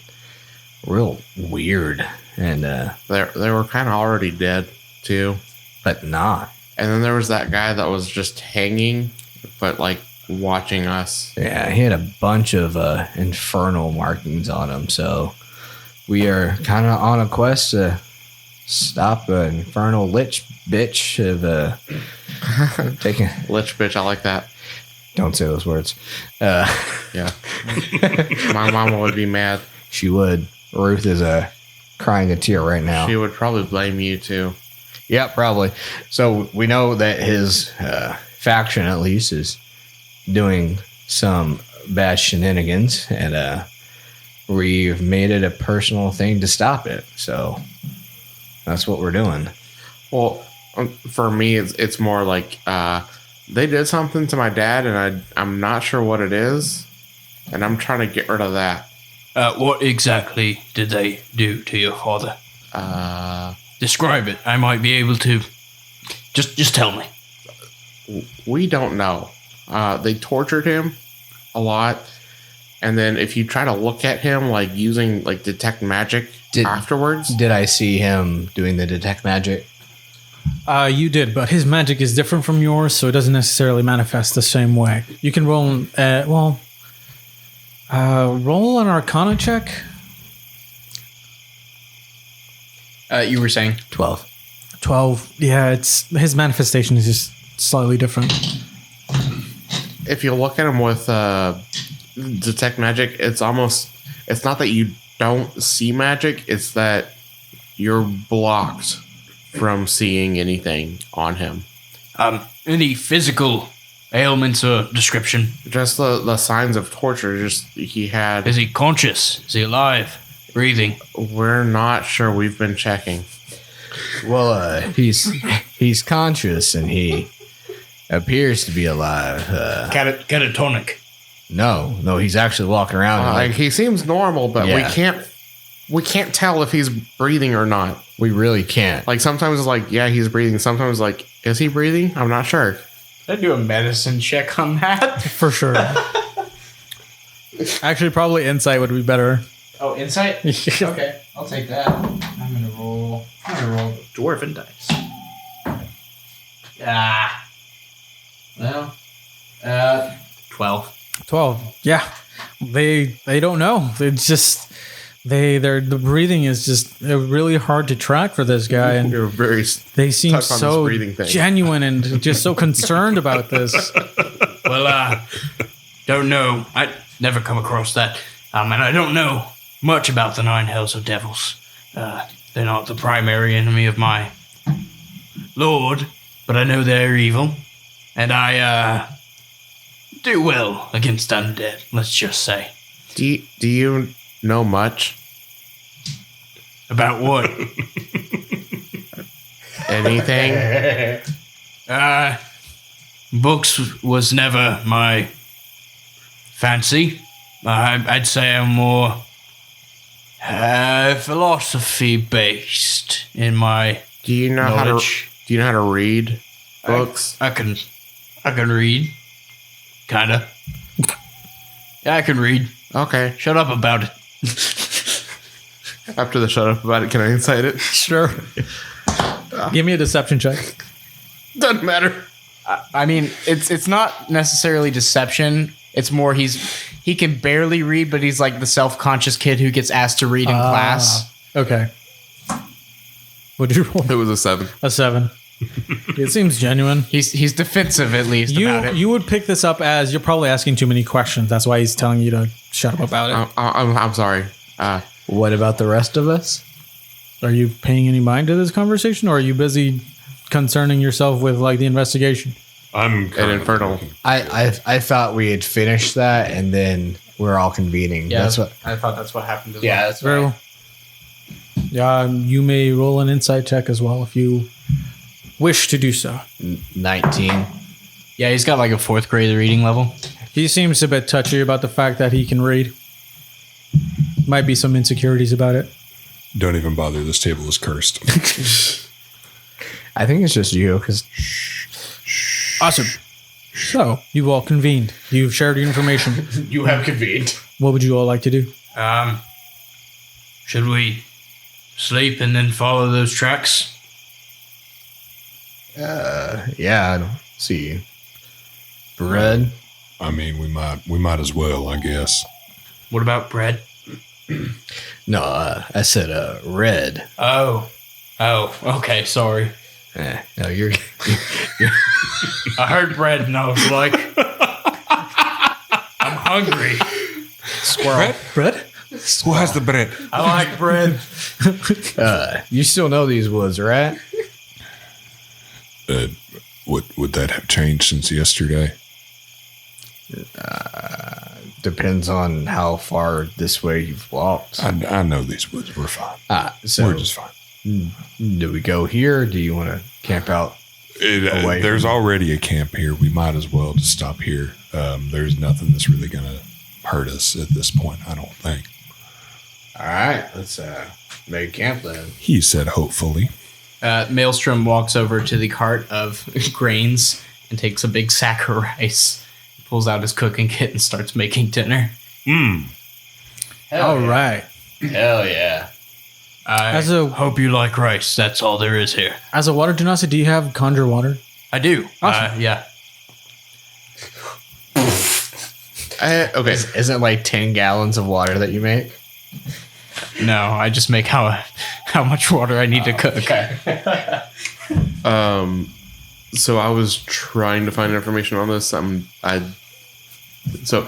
real weird, and They were kind of already dead, too. but not. And then there was that guy that was just hanging, but like watching us. Yeah, he had a bunch of infernal markings on him, so we are kind of on a quest to stop an infernal lich bitch of taking. Lich bitch, I like that. Don't say those words. Yeah. My mama would be mad. She would. Ruth is crying a tear right now. She would probably blame you, too. Yeah, probably. So we know that his faction, at least, is doing some bad shenanigans, and we've made it a personal thing to stop it. So that's what we're doing. Well, for me, it's more like They did something to my dad, and I'm not sure what it is, and I'm trying to get rid of that. What exactly did they do to your father? Describe it. I might be able to. Just tell me. We don't know. They tortured him a lot, and then if you try to look at him, like using like detect magic afterwards. Did I see him doing the detect magic? You did, but his magic is different from yours, so it doesn't necessarily manifest the same way. You can roll, roll an Arcana check. You were saying 12. 12. Yeah, it's his manifestation is just slightly different. If you look at him with detect magic, it's not that you don't see magic, it's that you're blocked from seeing anything on him. Any physical ailments or description? Just the signs of torture. Just he had. Is he conscious? Is he alive? Breathing? We're not sure. We've been checking. Well, he's conscious and he appears to be alive. Catatonic. No, he's actually walking around. Like he seems normal, but Yeah. we can't tell if he's breathing or not. We really can't. Like sometimes it's like, yeah, he's breathing. Sometimes like, is he breathing? I'm not sure. Did I do a medicine check on that? For sure. Actually, probably insight would be better. Oh, insight? Okay, I'll take that. I'm gonna roll dwarven dice. Well, 12. 12. Yeah. They don't know. It's just the breathing is just really hard to track for this guy, and You're very. they seem Touch on this so breathing thing. genuine and just so concerned about this. Well, don't know. I never come across that. And I don't know much about the Nine Hells of Devils. They're not the primary enemy of my lord, but I know they're evil. And I, do well against undead, let's just say. Do you know much? About what? Anything? Books was never my fancy. I'd say I'm more philosophy based in my Do you know knowledge. how to read books? I can read, kinda. Yeah, I can read. Okay. Shut up about it. After the shut up about it, can I incite it? Sure. Give me a deception check. Doesn't matter. I mean, it's not necessarily deception. It's more he can barely read, but he's like the self-conscious kid who gets asked to read in class. Okay. What'd you roll? It was a 7. A 7. It seems genuine. He's defensive at least about it. You would pick this up as you're probably asking too many questions. That's why he's telling you to shut up about it. I'm sorry. What about the rest of us? Are you paying any mind to this conversation, or are you busy concerning yourself with like the investigation? I'm An infernal. I thought we had finished that and then we're all convening. Yeah, That's what. I thought that's what happened as Yeah, well. that's Very well. Yeah, you may roll an insight check as well if you wish to do so. 19. Yeah, he's got like a 4th grade reading level. He seems a bit touchy about the fact that he can read. Might be some insecurities about it. Don't even bother. This table is cursed. I think it's just you because Awesome. So, you've all convened. You've shared your information. You have convened. What would you all like to do? Should we sleep and then follow those tracks? yeah, I don't see bread. I mean, we might as well, I guess. What about bread? No, I said red. Oh, okay, sorry. No, you're I heard bread and I was like, I'm hungry. Squirrel. Bread? Who has the bread? I like bread. you still know these woods, right? Would that have changed since yesterday? Depends on how far this way you've walked. I know these woods. We're fine. So We're just fine. do we go here? Or do you want to camp out away There's from- already a camp here. We might as well just stop here. There's nothing that's really going to hurt us at this point, I don't think. All right, let's make camp then. He said, hopefully. Maelstrom walks over to the cart of grains and takes a big sack of rice. He pulls out his cooking kit and starts making dinner. All right. Hell yeah. As a Hope you like rice. That's all there is here. as a water genasi, do you have conjure water? I do. Awesome. Yeah. Okay. Isn't it like 10 gallons of water that you make? No, I just make how much water I need to cook. So I was trying to find information on this. So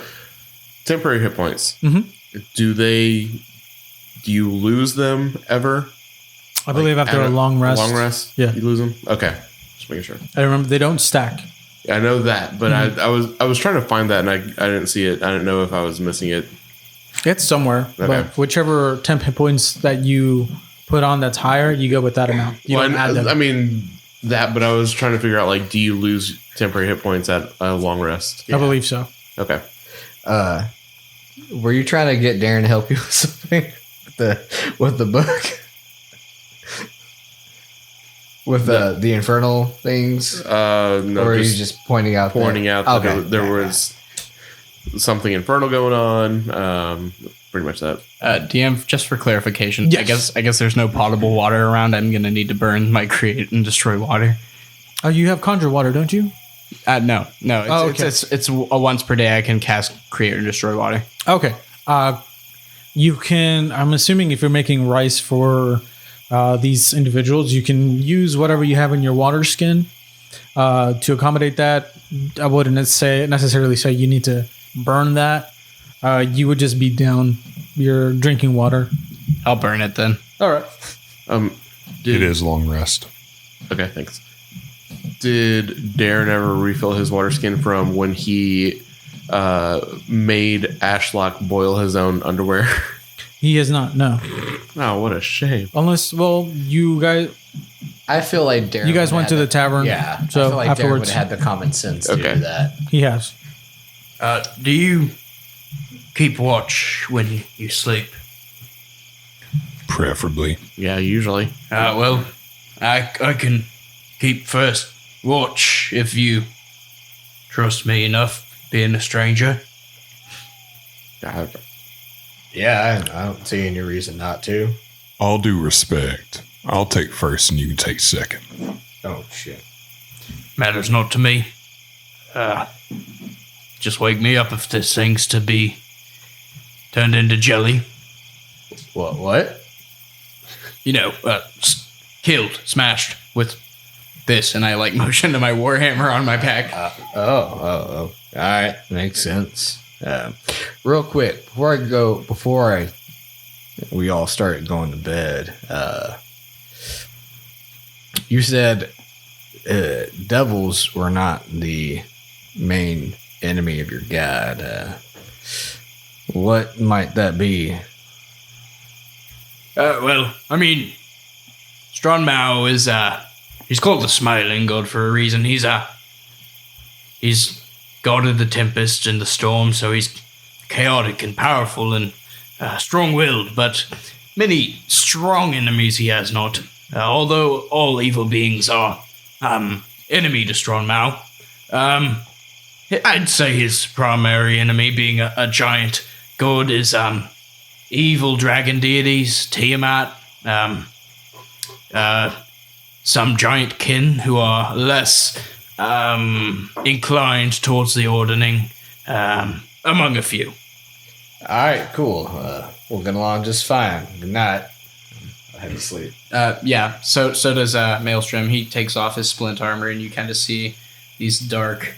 temporary hit points. Mhm. Do you lose them ever? I believe after a long rest. Long rest? Yeah. You lose them? Okay. Just making sure. I remember they don't stack. I know that, but Mm-hmm. I was trying to find that and I didn't see it. I didn't know if I was missing it. It's somewhere, Okay. but whichever temp hit points that you put on that's higher, you go with that amount. You don't add them. I mean that, but I was trying to figure out like, do you lose temporary hit points at a long rest? I believe so. Okay. Were you trying to get Darren to help you with something with the book? With the infernal things? No, or are you just pointing out that Okay. there was something infernal going on. Pretty much that. DM, just for clarification, Yes. I guess there's no potable water around. I'm gonna need to burn my create and destroy water. Oh, you have conjure water, don't you? No. Oh, okay. It's a once per day I can cast create and destroy water. Okay. You can. I'm assuming if you're making rice for these individuals, you can use whatever you have in your water skin to accommodate that. I wouldn't necessarily say you need to burn that. You would just be down your drinking water. I'll burn it then. All right. It is long rest. Okay, thanks. Did Darren ever refill his water skin from when he made Ashlock boil his own underwear? He is not. No. Oh, what a shame. Unless, well, you guys I feel like Darren. You guys would went to have the tavern. Yeah. So I feel like Darren afterwards, would have had the common sense to Okay. do that. he has. Do you keep watch when you sleep? Preferably. Yeah, usually. Well, I can keep first watch if you trust me enough, being a stranger. God. Yeah, I don't see any reason not to. All due respect. I'll take first and you can take second. Oh, shit. Matters not to me. Just wake me up if this thing's to be turned into jelly. What? You know, killed, smashed with this, and I like motion to my warhammer on my back. Oh. All right. Makes sense. Real quick, before we all started going to bed, you said devils were not the main enemy of your god. What might that be? Well, I mean, Stronmao is, he's called the Smiling God for a reason. He's god of the tempest and the storm, so he's chaotic and powerful and strong-willed, but many strong enemies he has not. Although all evil beings are enemy to Stronmao. I'd say his primary enemy, being a giant god, is evil dragon deities, Tiamat, some giant kin who are less inclined towards the ordering, among a few. All right, cool. We'll get along just fine. Good night. I had to sleep. Yeah, so does Maelstrom. He takes off his splint armor, and you kind of see these dark,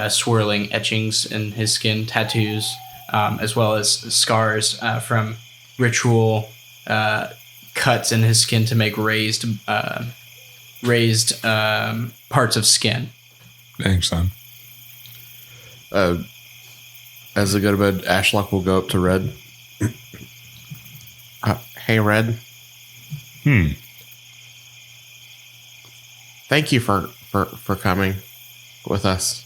swirling etchings in his skin, tattoos, as well as scars from ritual cuts in his skin to make raised parts of skin. Thanks, son. As they go to bed, Ashlock will go up to Red. Hey, Red. Thank you for for coming with us.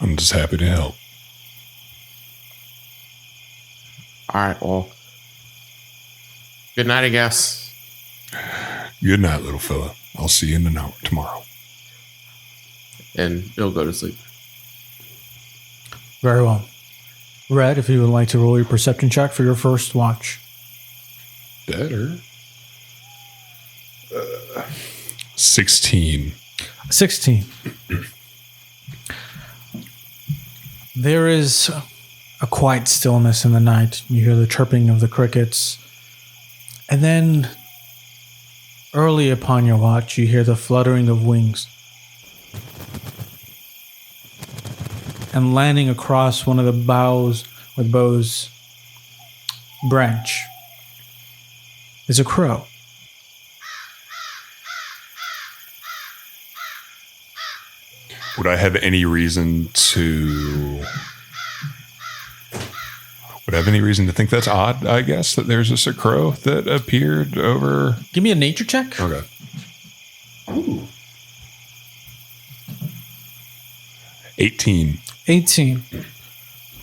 I'm just happy to help. All right, well, good night, I guess. Good night, little fella. I'll see you in an hour tomorrow. And he'll go to sleep. Very well. Red, if you would like to roll your perception check for your first watch. Better. 16. 16. There is a quiet stillness in the night. You hear the chirping of the crickets. And then, early upon your watch, you hear the fluttering of wings. And landing across one of the boughs branch is a crow. Would I have any reason to... think that's odd, I guess, that there's just a crow that appeared over... Give me a nature check. Okay. Ooh. 18. 18.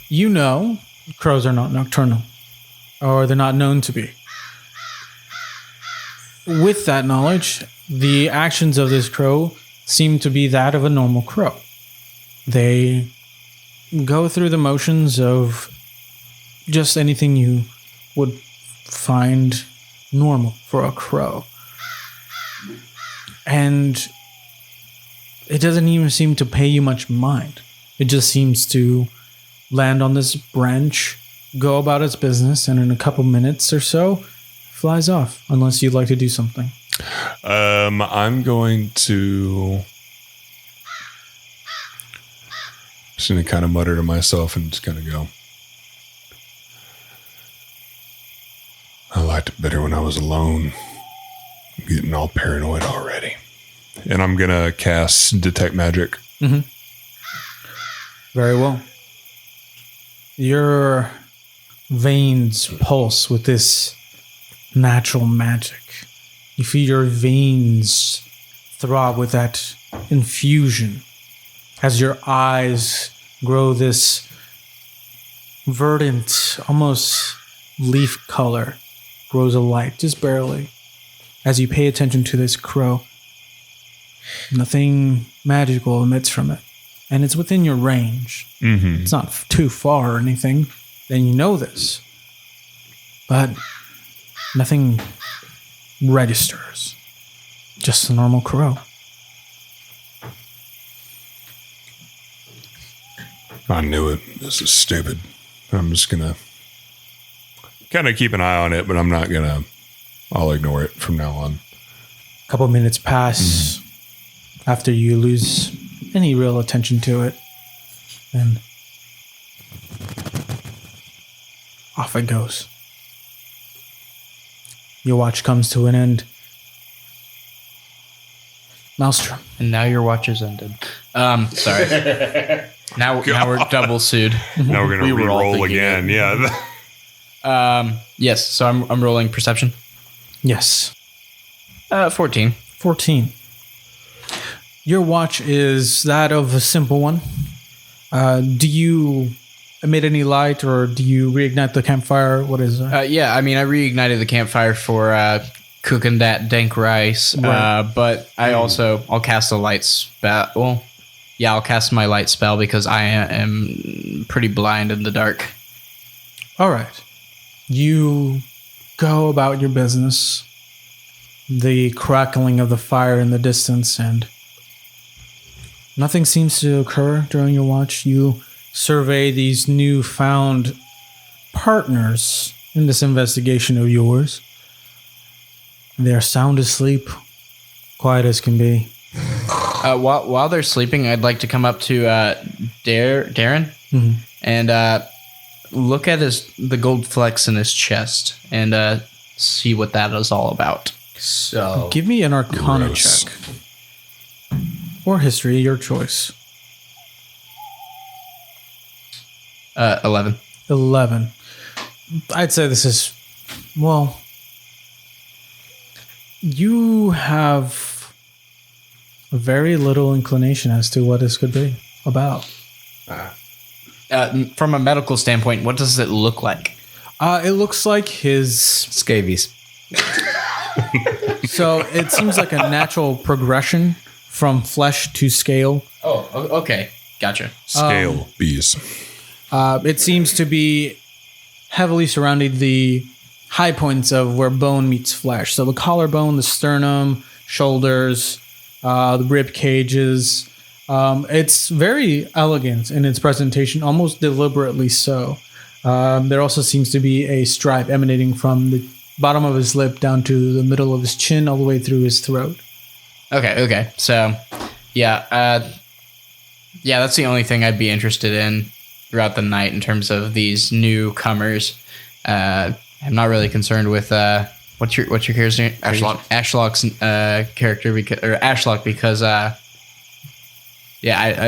You know crows are not nocturnal, or they're not known to be. With that knowledge, the actions of this crow seem to be that of a normal crow. They go through the motions of just anything you would find normal for a crow. And it doesn't even seem to pay you much mind. It just seems to land on this branch, go about its business, and in a couple minutes or so, flies off, unless you'd like to do something. I'm going to... just going to kind of mutter to myself and just kind of go, I liked it better when I was alone. I'm getting all paranoid already. And I'm going to cast Detect Magic. Mm-hmm. Very well. Your veins pulse with this natural magic. You feel your veins throb with that infusion as your eyes grow this verdant, almost leaf color, grows a light, just barely, as you pay attention to this crow. Nothing magical emits from it. And it's within your range. Mm-hmm. It's not too far or anything. Then you know this. But nothing registers. Just a normal crow. I knew it. This is stupid. I'm just going to kind of keep an eye on it, but I'm not going to... I'll ignore it from now on. A couple minutes pass after you lose any real attention to it. And off it goes. Your watch comes to an end. Maelstrom. And now your watch is ended. Sorry. Now we're double sued. Now we're going to We were all re-roll thinking again. Yeah. Yes, so I'm rolling perception. Yes. 14. 14. Your watch is that of a simple one. Do you emit any light, or do you reignite the campfire? What is it? Yeah, I mean, I reignited the campfire for cooking that dank rice. Right. But I'll cast a light spell. Well, yeah, I'll cast my light spell because I am pretty blind in the dark. All right. You go about your business. The crackling of the fire in the distance, and nothing seems to occur during your watch. You survey these newfound partners in this investigation of yours. They are sound asleep, quiet as can be. While they're sleeping, I'd like to come up to Darren and look at the gold flecks in his chest and see what that is all about. So Give me an Arcana Gross. check. Or history, your choice. 11. 11. I'd say this is, well, You have very little inclination as to what this could be about. From a medical standpoint, what does it look like? It looks like his. Scabies. So it seems like a natural progression from flesh to scale. Oh, okay. Gotcha. Scale bees. It seems to be heavily surrounding the high points of where bone meets flesh. So the collarbone, the sternum, shoulders, the rib cages. It's very elegant in its presentation, almost deliberately so. There also seems to be a stripe emanating from the bottom of his lip down to the middle of his chin, all the way through his throat. Okay. So, yeah, that's the only thing I'd be interested in throughout the night in terms of these newcomers. I'm not really concerned with what's your character's name? Ashlock's character Ashlock because I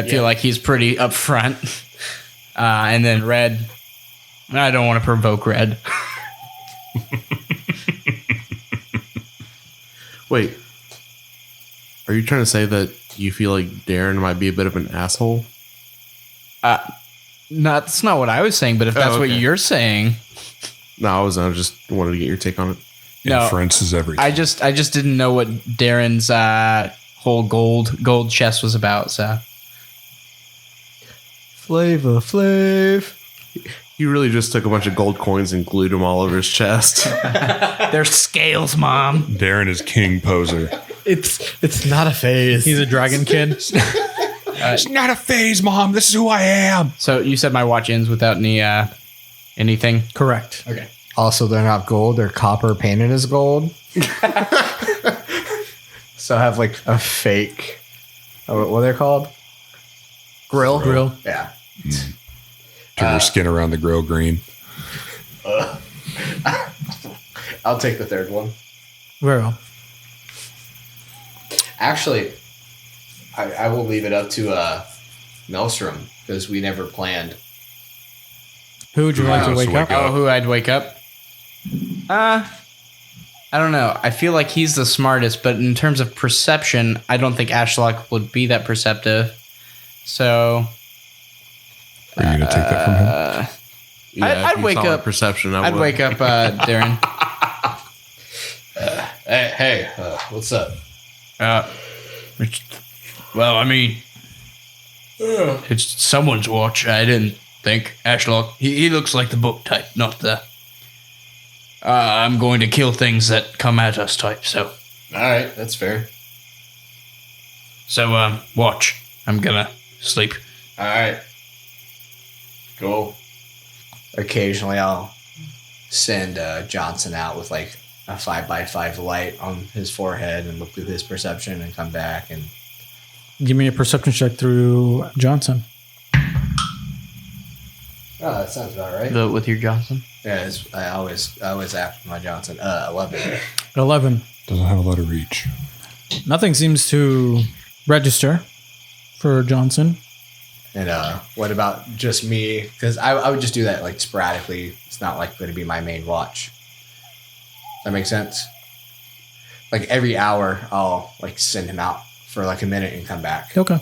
feel like he's pretty upfront. And then Red, I don't want to provoke Red. Wait, are you trying to say that you feel like Darren might be a bit of an asshole? That's not what I was saying, but if that's what you're saying, No, I just wanted to get your take on it. no, Inference is everything. I just didn't know what Darren's whole gold chest was about. So Flavor Flav. He really just took a bunch of gold coins and glued them all over his chest. they're scales, Mom. Darren is king poser. It's not a phase. He's a dragon kid. It's not a phase, Mom. This is who I am. So you said my watch ends without any anything. Correct. Okay. Also, they're not gold. They're copper painted as gold. So I have like a fake. What are they called? Grill. Yeah. Turn your skin around the grill green. I'll take the third one. Very well. Actually, I will leave it up to Maelstrom because we never planned. Who would you like to wake up? Oh, who I'd wake up? I don't know. I feel like he's the smartest, but in terms of perception, I don't think Ashlock would be that perceptive. So Are you going to take that from him? Yeah, I'd wake up. Perception. I'd wake up Darren. Hey, what's up? Well, I mean, it's someone's watch. I didn't think Ashlock. He looks like the book type, not the I'm going to kill things that come at us type. So, All right, that's fair. so watch. I'm gonna sleep. All right. Cool. Occasionally, I'll send Johnson out with like a 5x5 light on his forehead and look through his perception and come back and. Give me a perception check through Johnson. Oh, that sounds about right. With your Johnson. Yeah, I always act my Johnson. 11. 11. Doesn't have a lot of reach. Nothing seems to register for Johnson. And what about just me? Because I would just do that like sporadically. It's not like going to be my main watch. That makes sense. Like every hour, I'll like send him out for like a minute and come back. Okay.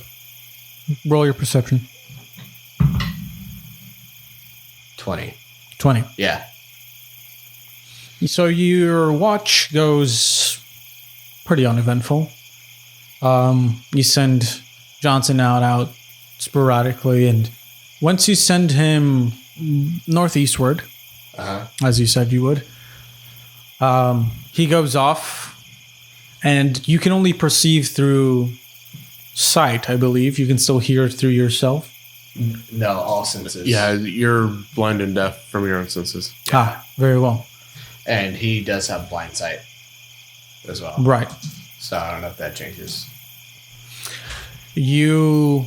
Roll your perception. 20. 20. Yeah. So your watch goes pretty uneventful. You send Johnson out sporadically, and once you send him northeastward, as you said you would, he goes off, and you can only perceive through sight, I believe. You can still hear through yourself. No, all senses. Yeah, you're blind and deaf from your own senses. Ah, very well. And he does have blind sight as well. Right. So I don't know if that changes. You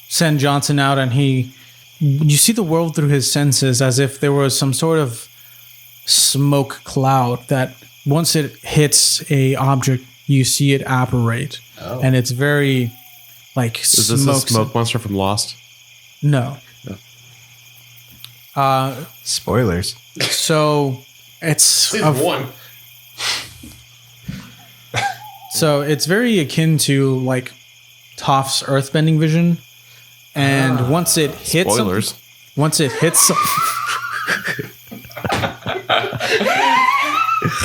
send Johnson out, and you see the world through his senses as if there was some sort of smoke cloud that once it hits a object, you see it apparate. Oh. And it's very like Is this a smoke monster from Lost? No. Spoilers. So it's Season 1. So it's very akin to like Toph's earthbending vision. And once it hits Spoilers. once it hits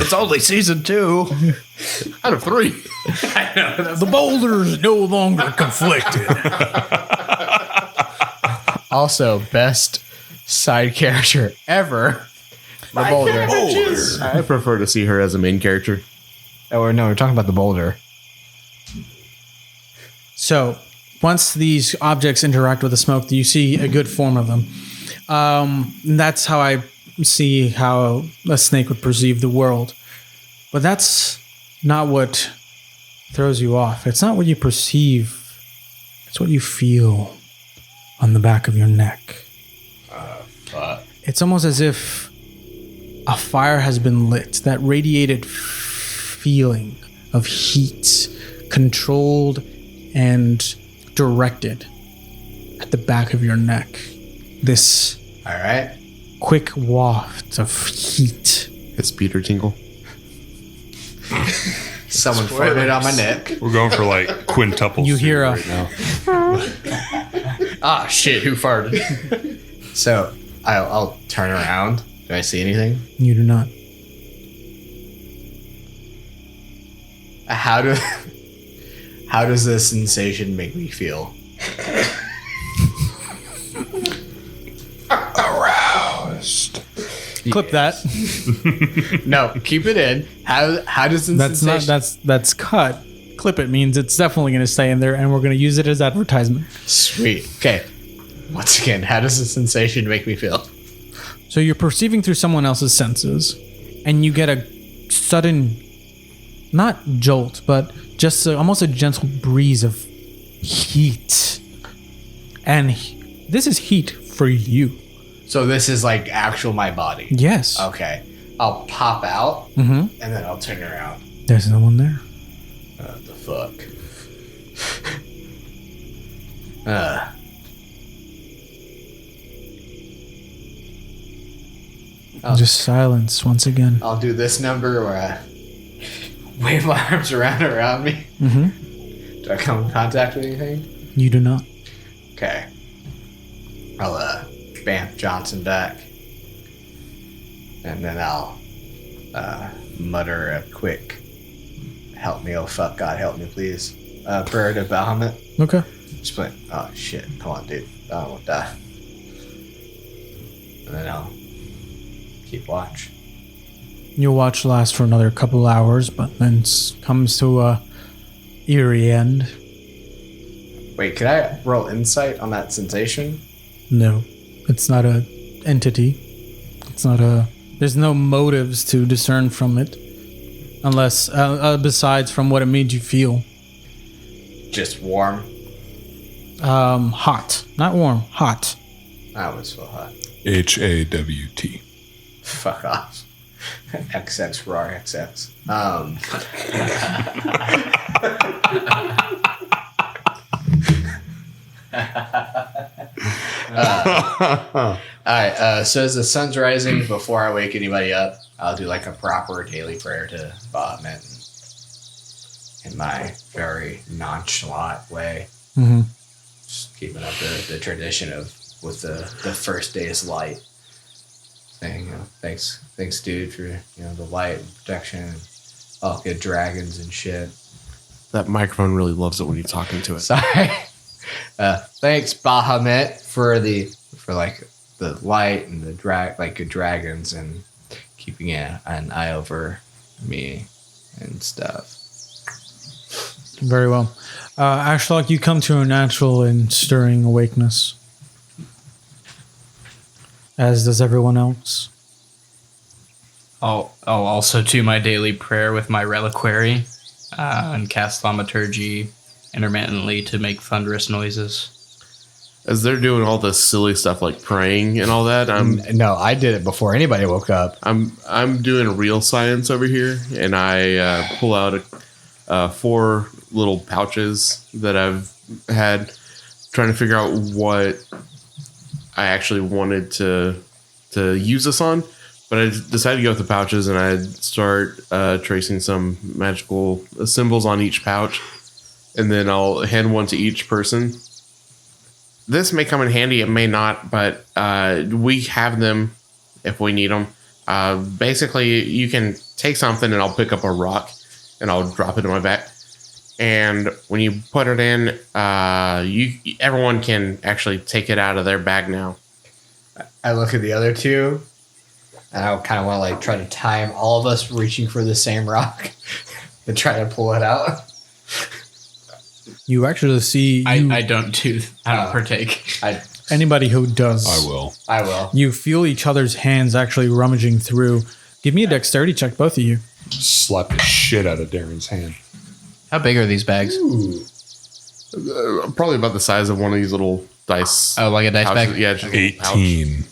It's only season 2. Out of 3. the boulders no longer conflicted. Also, best side character ever. The boulder. I prefer to see her as a main character. Oh, no, we're talking about the boulder. So once these objects interact with the smoke, you see a good form of them. That's how I see how a snake would perceive the world. But that's not what throws you off. It's not what you perceive. It's what you feel on the back of your neck. It's almost as if a fire has been lit. That radiated feeling of heat, controlled and directed at the back of your neck. This All right. quick waft of heat. It's Peter Tingle. Someone farted on my neck. We're going for like quintuples. You hear a- right now. Ah, shit, who farted? So, I'll turn around. Do I see anything? You do not. How does this sensation make me feel? Aroused. Clip that. No, keep it in. How does this That's not sensation... that's cut. Clip it means it's definitely going to stay in there, and we're going to use it as advertisement. Sweet. Okay. Once again, how does the sensation make me feel? So you're perceiving through someone else's senses, and you get a sudden, not jolt, but just almost a gentle breeze of heat. And this is heat for you. So this is like actual my body. Yes. Okay. I'll pop out, Mm-hmm. and then I'll turn around. There's no one there. What the fuck? Just silence once again. I'll do this number where I wave my arms around me. Mm-hmm. Do I come in contact with anything? You do not. Okay. I'll bam Johnson back. And then I'll mutter a quick help me, oh fuck God, help me please. Prayer to Bahamut. Okay. Just like, oh shit, come on dude. I don't want to die. And then I'll keep watch. Your watch lasts for another couple hours, but then comes to a eerie end. Wait, can I roll insight on that sensation? No, it's not a entity. It's not a. There's no motives to discern from it, unless besides from what it made you feel. Just warm. Hot, not warm. Hot. I always feel hot. HAWT. Fuck off. XX RAR XX. Alright, so as the sun's rising, before I wake anybody up, I'll do like a proper daily prayer to Bahamut in my very nonchalant way. Mm-hmm. Just keeping up the tradition of with the first day's light. Saying, you know, thanks dude for, you know, the light and protection and all good dragons and shit. That microphone really loves it when you're talking to it. Sorry. Thanks Bahamut for the light and the good dragons and keeping an eye over me and stuff. Very well. Ashlock, you come to a natural and stirring awakeness. As does everyone else. I'll also do my daily prayer with my reliquary and cast thaumaturgy intermittently to make thunderous noises. As they're doing all this silly stuff like praying and all that, No, I did it before anybody woke up. I'm doing real science over here, and I pull out 4 little pouches that I've had, trying to figure out what I actually wanted to use this on. But I decided to go with the pouches, and I'd start tracing some magical symbols on each pouch, and then I'll hand one to each person. This may come in handy, it may not, but we have them if we need them. Basically, you can take something, and I'll pick up a rock, and I'll drop it in my bag. And when you put it in, everyone can actually take it out of their bag now. I look at the other two, and I kind of want to like try to time all of us reaching for the same rock and try to pull it out. You actually see I don't partake. anybody who does. I will. You feel each other's hands actually rummaging through. Give me a dexterity check, both of you. Slap the shit out of Darren's hand. How big are these bags? Probably about the size of one of these little dice. Oh, like a dice pouches. bag? Yeah, just a little pouch. 18.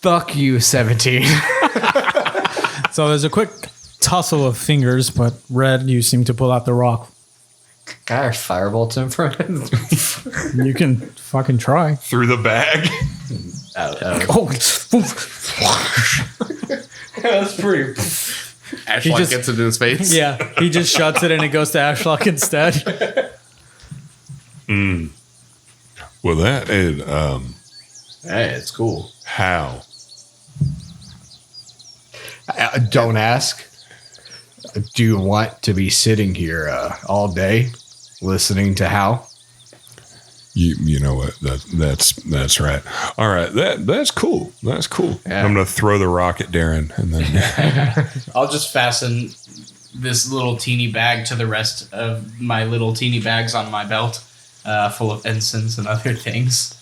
Fuck you, 17. So there's a quick tussle of fingers, but Red, you seem to pull out the rock. Can I firebolts in front of him? You can fucking try. Through the bag? That's pretty. Ashlock just- gets it in his face. Yeah, he just shuts it and it goes to Ashlock instead. Well, that is, Hey, it's cool. how? Don't ask. Do you want to be sitting here all day listening to how? You know what? That's right. All right, that's cool. That's cool. Yeah. I'm gonna throw the rock at Darren, and then I'll just fasten this little teeny bag to the rest of my little teeny bags on my belt, full of incense and other things.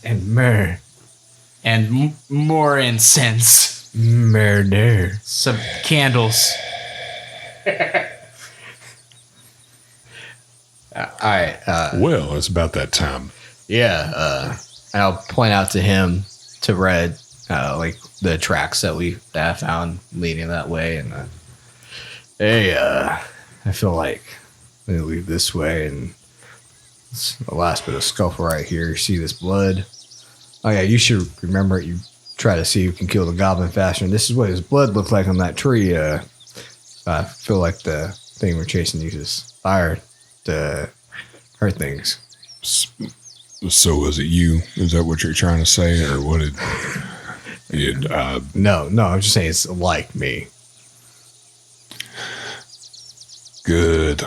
And murder. And more incense. Murder. Some candles. All right. well, it's about that time. Yeah. I'll point out to him, to Red, like the tracks that I found leading that way. And hey, I feel like I'm going to leave this way. And it's the last bit of scuffle right here. See this blood? Oh, yeah. You should remember it. You try to see who can kill the goblin faster. And this is what his blood looked like on that tree. I feel like the thing we're chasing uses fire to hurt things. So was it you? Is that what you're trying to say, or what did it? No, I'm just saying it's like me. Good.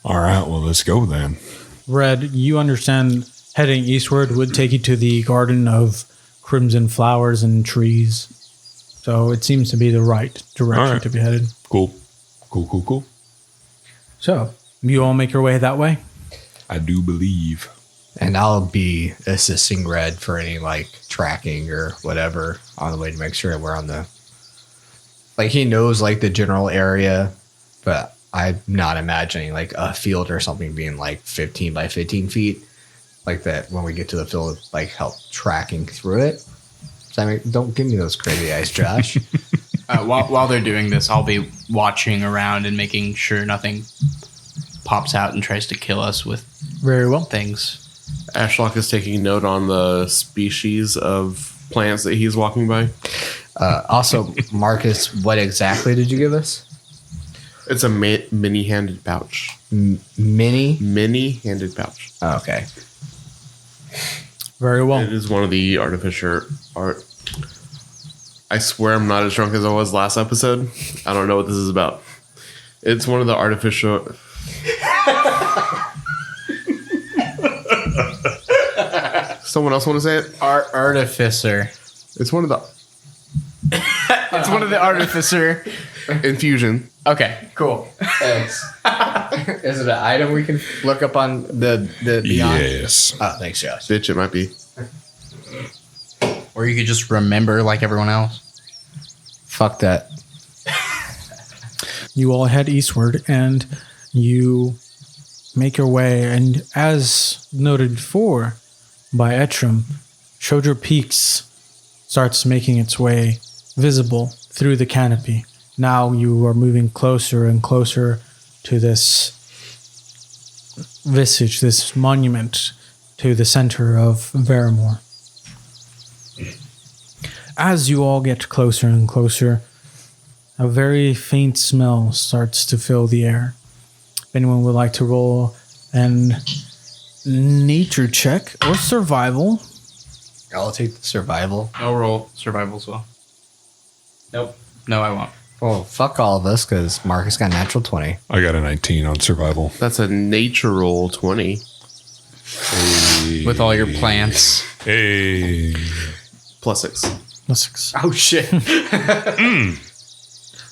All right. Well, let's go then. Red, you understand heading eastward would take you to the garden of crimson flowers and trees. So it seems to be the right direction All right. to be headed. Cool. So you all make your way that way? I do believe. And I'll be assisting Red for any like tracking or whatever on the way to make sure we're on the. Like he knows like the general area, but I'm not imagining like a field or something being like 15 by 15 feet, like that. When we get to the field, like help tracking through it. So, I mean, don't give me those crazy eyes, Josh. While they're doing this, I'll be watching around and making sure nothing pops out and tries to kill us with Very well. things. Ashlock is taking note on the species of plants that he's walking by. Also, Marcus, what exactly did you give us? It's a mini-handed pouch. Mini? Mini-handed pouch. Oh, okay. Very well. It is one of the artificer art. I swear I'm not as drunk as I was last episode. I don't know what this is about. It's one of the artificial. Someone else want to say it? Artificer. It's one of the It's one of the artificer. infusion. Okay, cool. Thanks. Is it an item we can look up on the Beyond? Yes. Oh, thanks, Josh. Bitch, it might be. Or you could just remember like everyone else. Fuck that. You all head eastward and you make your way, and as noted before by Etrum, Shoulder Peaks starts making its way visible through the canopy. Now you are moving closer and closer to this visage, this monument to the center of Vermore. As you all get closer and closer, a very faint smell starts to fill the air. If anyone would like to roll an nature check or survival. I'll take the survival. I'll roll survival as well. Nope. No, I won't. Well, fuck all of us because Marcus got natural 20. I got a 19 on survival. That's a natural 20. With all your plants. Hey. Plus 6. Plus 6. Oh, shit.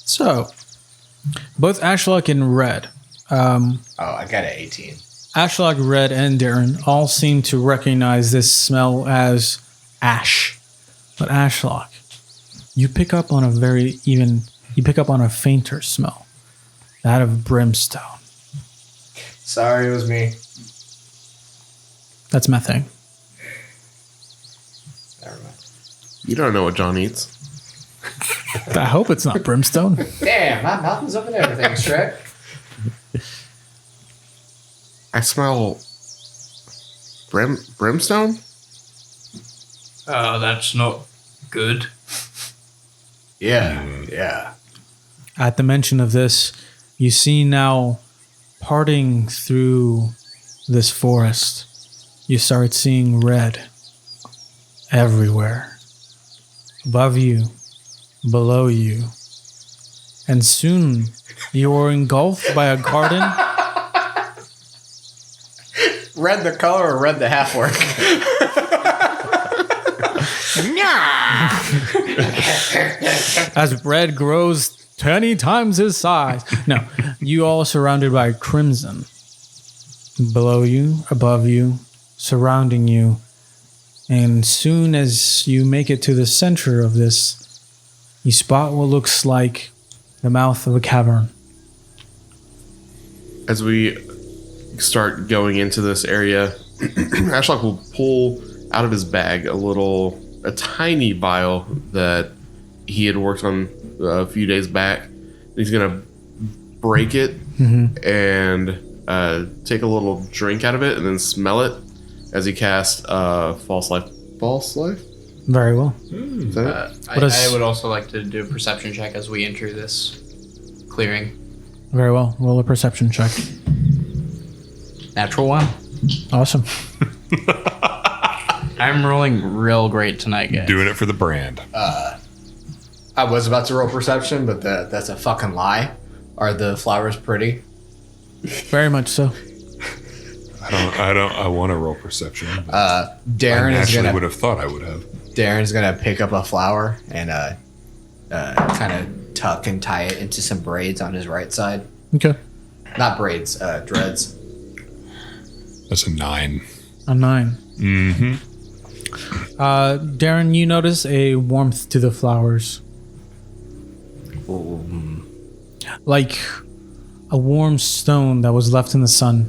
So, both Ashlock and Red, Oh, I got an 18. Ashlock, Red, and Darren all seem to recognize this smell as ash. But Ashlock, you pick up on a fainter smell, that of brimstone. Sorry, it was me. That's methane. Never mind. You don't know what John eats. I hope it's not brimstone. Damn, my mouth is up and everything, Shrek. I smell brimstone? Oh, that's not good. Yeah. At the mention of this, you see now parting through this forest, you start seeing red everywhere. Above you, below you. And soon you are engulfed by a garden. Red the color or red the half work? As red grows 20 times his size. No, you all surrounded by crimson. Below you, above you, surrounding you. And soon as you make it to the center of this, you spot what looks like the mouth of a cavern. As we start going into this area, Ashlock will pull out of his bag a tiny vial that he had worked on a few days back. He's gonna break it and take a little drink out of it and then smell it as he casts false life. False life? Very well. Is that it? I would also like to do a perception check as we enter this clearing. Very well. Roll a perception check. Natural 1. Awesome. I'm rolling real great tonight, guys. Doing it for the brand. I was about to roll perception, but that's a fucking lie. Are the flowers pretty? Very much so. I want to roll perception. I Darren is naturally gonna would have thought I would have. Darren's gonna pick up a flower and kind of tuck and tie it into some braids on his right side. Okay. Not braids, dreads. That's a 9. A 9. Mm-hmm. Darren, you notice a warmth to the flowers. Like a warm stone that was left in the sun.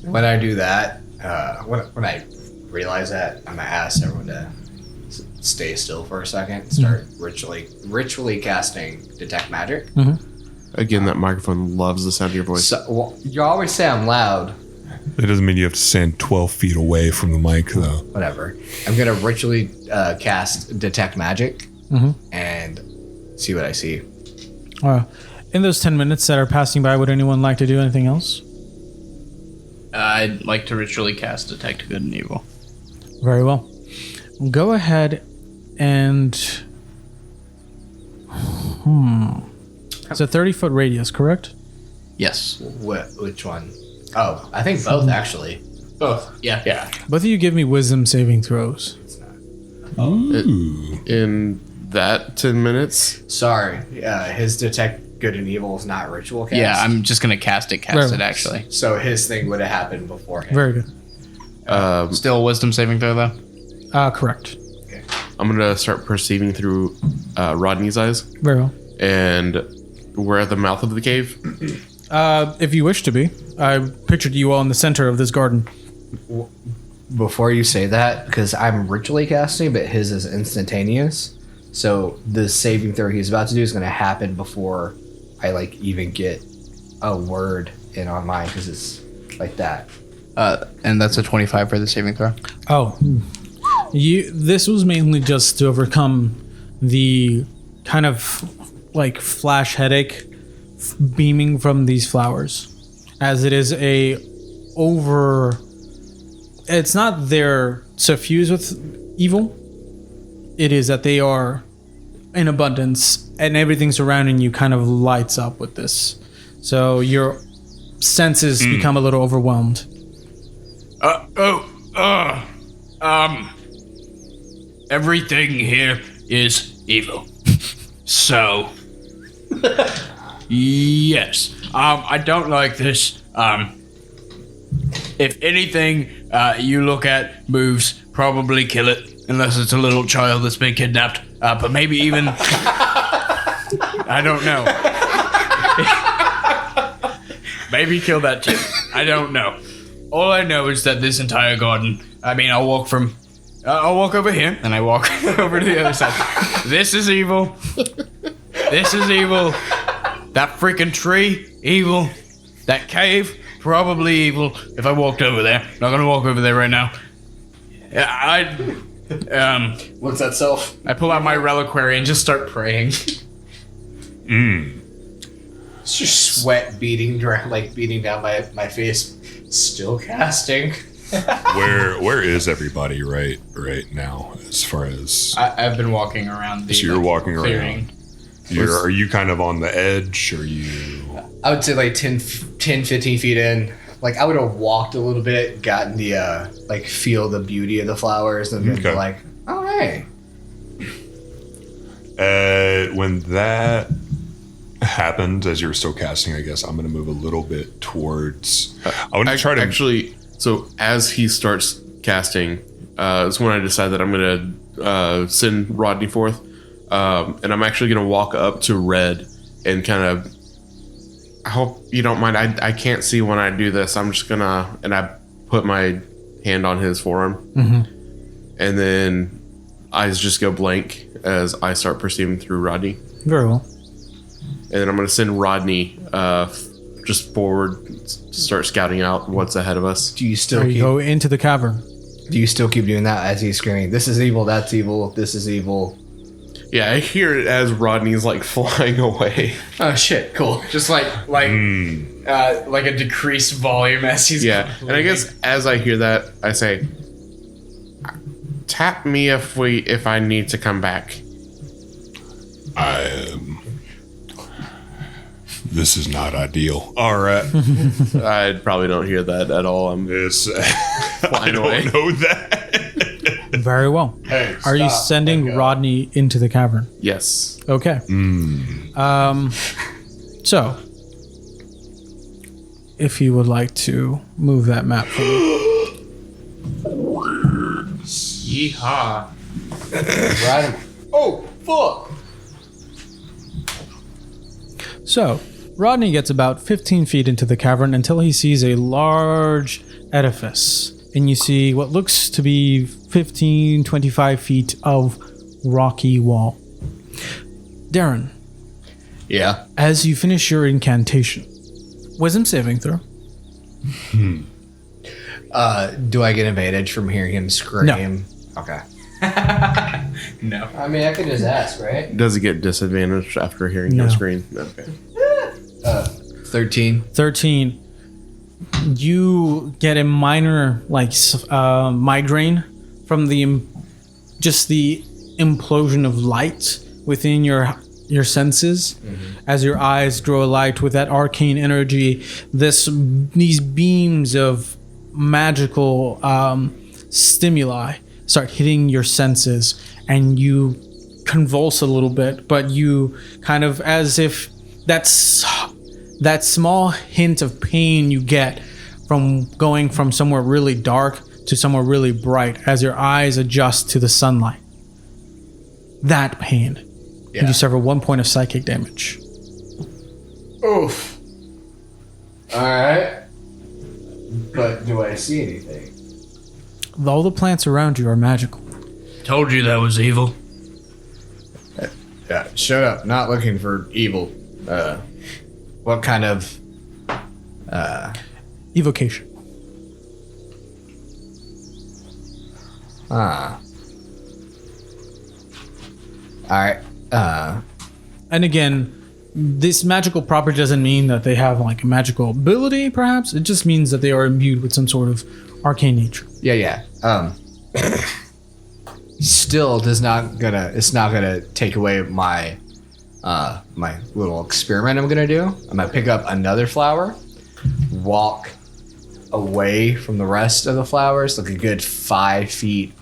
When I do that, when I realize that, I'm gonna ask everyone to stay still for a second. Start ritually casting detect magic. Again, that microphone loves the sound of your voice. So, well, you always say I'm loud. It doesn't mean you have to stand 12 feet away from the mic, though. Whatever. I'm gonna ritually cast detect magic and see what I see. In those 10 minutes that are passing by, would anyone like to do anything else? I'd like to ritually cast Detect Good and Evil. Very well. Go ahead and... It's a 30-foot radius, correct? Yes. Which one? Oh, I think both actually. Both. Yeah. Both of you give me wisdom saving throws. It's not. In that 10 minutes, Sorry. His detect good and evil is not ritual cast. Yeah, I'm just going to cast it Right. actually. So his thing would have happened beforehand. Very good. Still a wisdom saving throw, though? Correct. I'm gonna start perceiving through Rodney's eyes, Very well. and we're at the mouth of the cave. If you wish to be. I pictured you all in the center of this garden. Before you say that, because I'm ritually casting, but his is instantaneous. So the saving throw he's about to do is going to happen before I even get a word in on mine, because it's like that. And that's a 25 for the saving throw. Oh. This was mainly just to overcome the kind of like flash headache beaming from these flowers, as it is it's not they're suffused with evil. It is that they are in abundance, and everything surrounding you kind of lights up with this. So your senses become a little overwhelmed. Everything here is evil. So, yes. I don't like this. If anything you look at moves, probably kill it. Unless it's a little child that's been kidnapped. But maybe even... I don't know. Maybe kill that too. I don't know. All I know is that this entire garden... I mean, I'll walk over here, and I walk over to the other side. This is evil. This is evil. That freaking tree, evil. That cave, probably evil. If I walked over there. Not gonna walk over there right now. What's that self? I pull out my reliquary and just start praying. It's just sweat beating down my face. Still casting. Where is everybody right now? As far as I've been walking around the. So you're walking clearing. around. Are you kind of on the edge? Are you? I would say like 10, 15 feet in. Like I would have walked a little bit, gotten the feel the beauty of the flowers, and then be like, oh hey. When that happened, as you were still casting, I guess I'm going to move a little bit towards. I want to try to actually. So as he starts casting, is when I decide that I'm going to send Rodney forth, and I'm actually going to walk up to Red and kind of. I hope you don't mind. I can't see when I do this. I'm just gonna, and I put my hand on his forearm, and then eyes just go blank as I start perceiving through Rodney. Very well. And then I'm gonna send Rodney just forward to start scouting out what's ahead of us. Do you still go into the cavern? Do you still keep doing that as he's screaming? This is evil. That's evil. This is evil. Yeah, I hear it as Rodney's like flying away. Oh shit! Cool. Just like a decreased volume as he's. Yeah, and I guess as I hear that, I say, "Tap me if I need to come back." This is not ideal. All right. I probably don't hear that at all. I'm flying away. I don't know that. Very well. Hey, are you sending Rodney into the cavern? Yes. Okay. So, if you would like to move that map for me. Yeehaw. Right. Oh, fuck. So, Rodney gets about 15 feet into the cavern until he sees a large edifice. And you see what looks to be 15, 25 feet of rocky wall. Darren. Yeah. As you finish your incantation, wisdom saving throw. Do I get advantage from hearing him scream? No. Okay. No. I mean, I could just ask, right? Does it get disadvantaged after hearing No. your scream? Okay. 13. 13. You get a minor migraine from the implosion of light within your senses. As your eyes grow alight with that arcane energy, these beams of magical stimuli start hitting your senses, and you convulse a little bit, but you kind of, as if that small hint of pain you get from going from somewhere really dark to somewhere really bright as your eyes adjust to the sunlight. That pain. Yeah. And you suffer 1 point of psychic damage. Oof. Alright. But do I see anything? All the plants around you are magical. Told you that was evil. Yeah, shut up. Not looking for evil. What kind of... Evocation. All right. And again, this magical property doesn't mean that they have like a magical ability, perhaps. It just means that they are imbued with some sort of arcane nature. Yeah. Still it's not gonna take away my my little experiment I'm gonna do. I'm gonna pick up another flower, walk away from the rest of the flowers, like a good 5 feet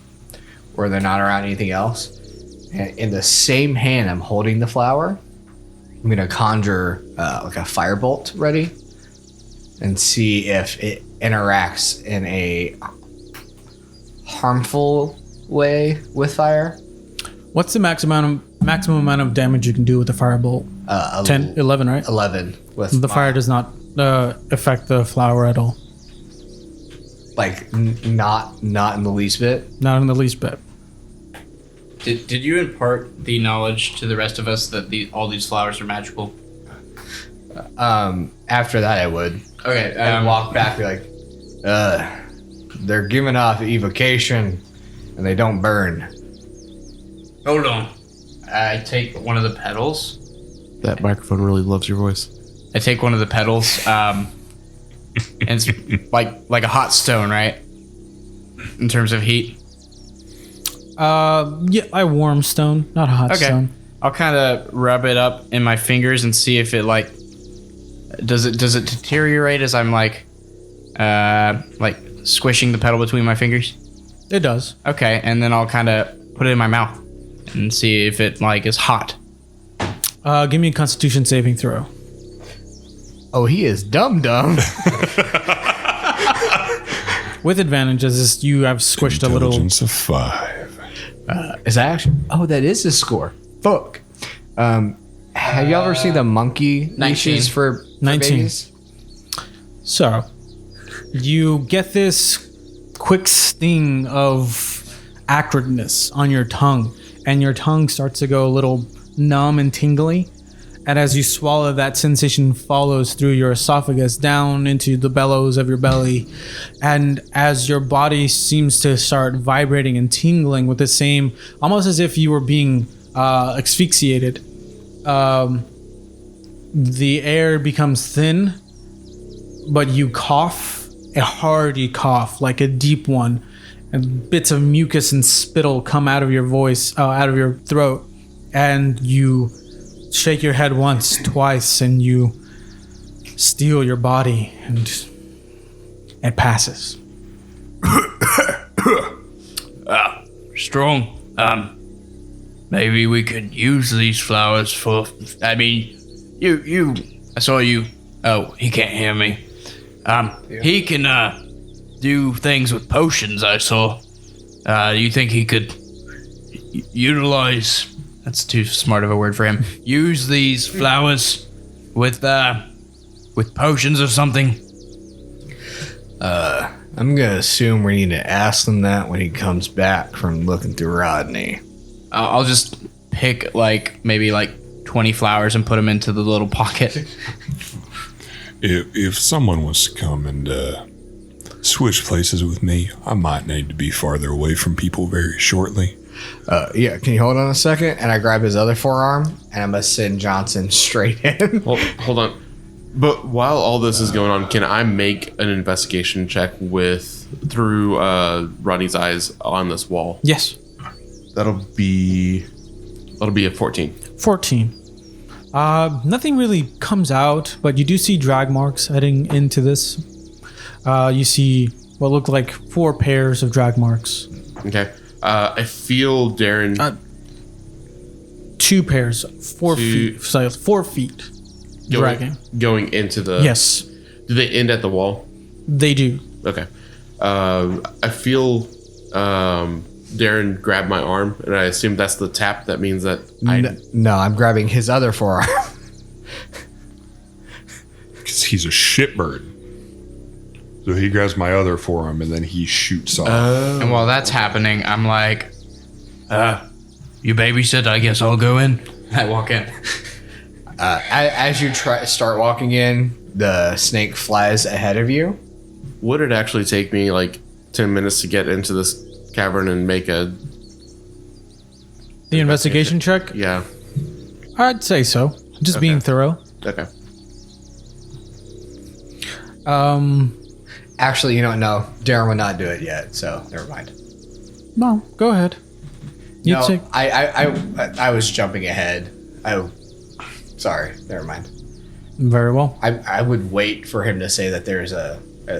where they're not around anything else. And in the same hand I'm holding the flower, I'm gonna conjure like a firebolt ready and see if it interacts in a harmful way with fire. What's the maximum amount of damage you can do with the firebolt? 10, 11, right? 11 with The fire does not affect the flower at all. like not in the least bit. Not in the least bit. Did you impart the knowledge to the rest of us that all these flowers are magical? After that I would. Okay. And walk back, be like, they're giving off evocation and they don't burn. Hold on. I take one of the petals. That microphone really loves your voice. I take one of the petals, and it's like a hot stone, right? In terms of heat. Yeah, I warm stone, not a hot stone. I'll kind of rub it up in my fingers and see if it does it deteriorate as I'm like squishing the petal between my fingers. It does. Okay, and then I'll kind of put it in my mouth and see if it is hot. Give me a Constitution saving throw. Oh, he is dumb. With advantage, as you have squished a little. Intelligence of 5. Is that actually? Oh, that is the score. Fuck. Have you ever seen the monkey 19. leashes for 19. babies? So, you get this quick sting of acridness on your tongue, and your tongue starts to go a little numb and tingly. And as you swallow, that sensation follows through your esophagus down into the bellows of your belly. And as your body seems to start vibrating and tingling with the same, almost as if you were being asphyxiated, the air becomes thin, but you cough, a hearty cough, like a deep one. And bits of mucus and spittle come out of your voice, out of your throat. And you shake your head once, twice, and you steel your body, and it passes. Strong. Maybe we could use these flowers for. I mean, you. I saw you. Oh, he can't hear me. He can do things with potions. I saw. You think he could utilize? That's too smart of a word for him. Use these flowers with potions or something. I'm gonna assume we need to ask them that when he comes back from looking through Rodney. I'll just pick maybe 20 flowers and put them into the little pocket. If someone wants to come and switch places with me, I might need to be farther away from people very shortly. Yeah, can you hold on a second? And I grab his other forearm, and I'm gonna send Johnson straight in. Well, hold on. But while all this is going on, can I make an investigation check through Rodney's eyes on this wall? Yes. That'll be a 14. 14. Nothing really comes out, but you do see drag marks heading into this. You see what look like 4 pairs of drag marks. Okay. I feel Darren. 2 pairs, 4 feet. Sorry, 4 feet. Dragging. Going into the. Yes, Do they end at the wall? they do. Okay. I feel Darren grab my arm, and I assume that's the tap. That means that No, I'm grabbing his other forearm. Because he's a shitbird. So he grabs my other forearm and then he shoots off. And while that's happening, I'm like, You babysit, I guess I'll go in. I walk in. As you start walking in, the snake flies ahead of you. Would it actually take me 10 minutes to get into this cavern and make a The investigation check? Yeah. I'd say so. Just being thorough. Okay. Actually, you know, no, Darren would not do it yet, so never mind. No, go ahead. You No, take. I was jumping ahead. Sorry, never mind. Very well. I would wait for him to say that there's a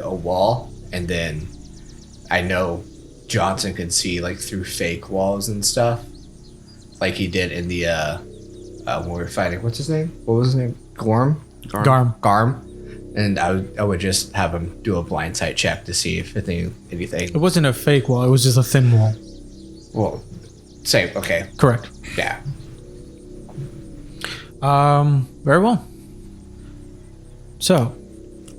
wall, and then I know Johnson can see like through fake walls and stuff, like he did in the when we were fighting. What's his name? What was his name? Garm. And I would just have him do a blind sight check to see if anything. It wasn't a fake wall. It was just a thin wall. Well, same. Okay. Correct. Yeah. Very well. So,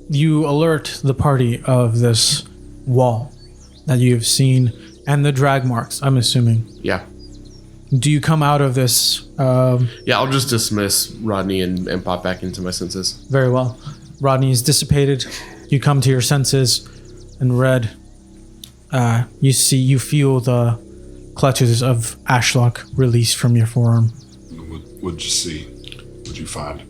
you alert the party of this wall that you've seen and the drag marks, I'm assuming. Yeah. Do you come out of this? Yeah, I'll just dismiss Rodney and pop back into my senses. Very well. Rodney is dissipated. You come to your senses, and Red, you feel the clutches of Ashlock release from your forearm. What'd you see? What'd you find?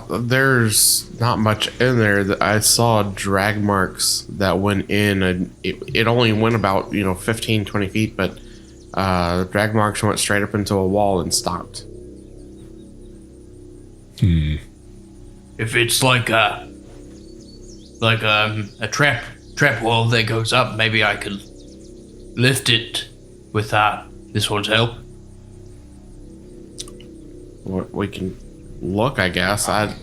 There's not much in there. I saw drag marks that went in, and it only went about 15, 20 feet, but the drag marks went straight up into a wall and stopped. If it's like a trap wall that goes up, maybe I could lift it with this one's help. We can look, I guess. I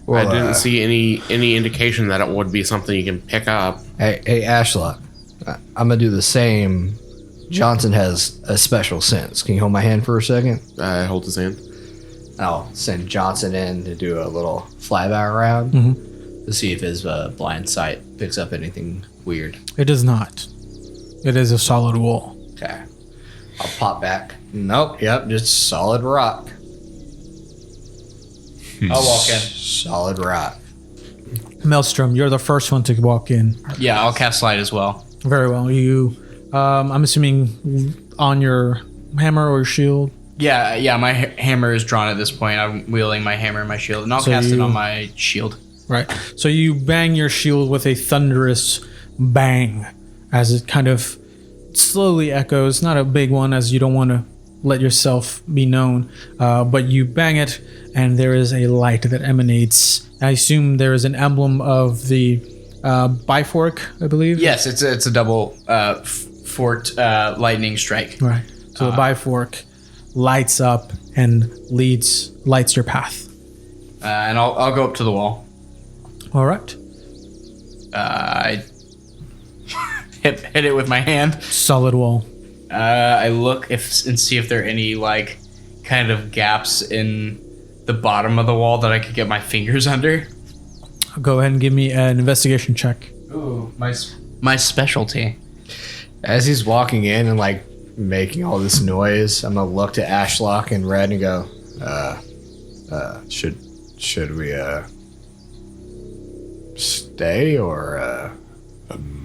didn't see any indication that it would be something you can pick up. Hey, Ashlock, I'm gonna do the same. Johnson has a special sense. Can you hold my hand for a second? I hold his hand. I'll send Johnson in to do a little flyby around to see if his blind sight picks up anything weird. It does not. It is a solid wall. Okay. I'll pop back. Nope. Yep. Just solid rock. I'll walk in. Solid rock. Maelstrom, you're the first one to walk in. Yeah, I'll cast light as well. Very well. You, I'm assuming on your hammer or shield. Yeah, my hammer is drawn at this point. I'm wielding my hammer and my shield, and I'll cast it on my shield. Right. So you bang your shield with a thunderous bang as it kind of slowly echoes. Not a big one, as you don't want to let yourself be known, but you bang it, and there is a light that emanates. I assume there is an emblem of the Bifork, I believe. Yes, it's a double fort lightning strike. Right. So the Bifork lights up and lights your path. And I'll go up to the wall. All right. I hit it with my hand. Solid wall. I look and see if there are any like kind of gaps in the bottom of the wall that I could get my fingers under. Go ahead and give me an investigation check. Ooh, my specialty. As he's walking in and like making all this noise, I'm gonna look to Ashlock and Red and go, should we stay or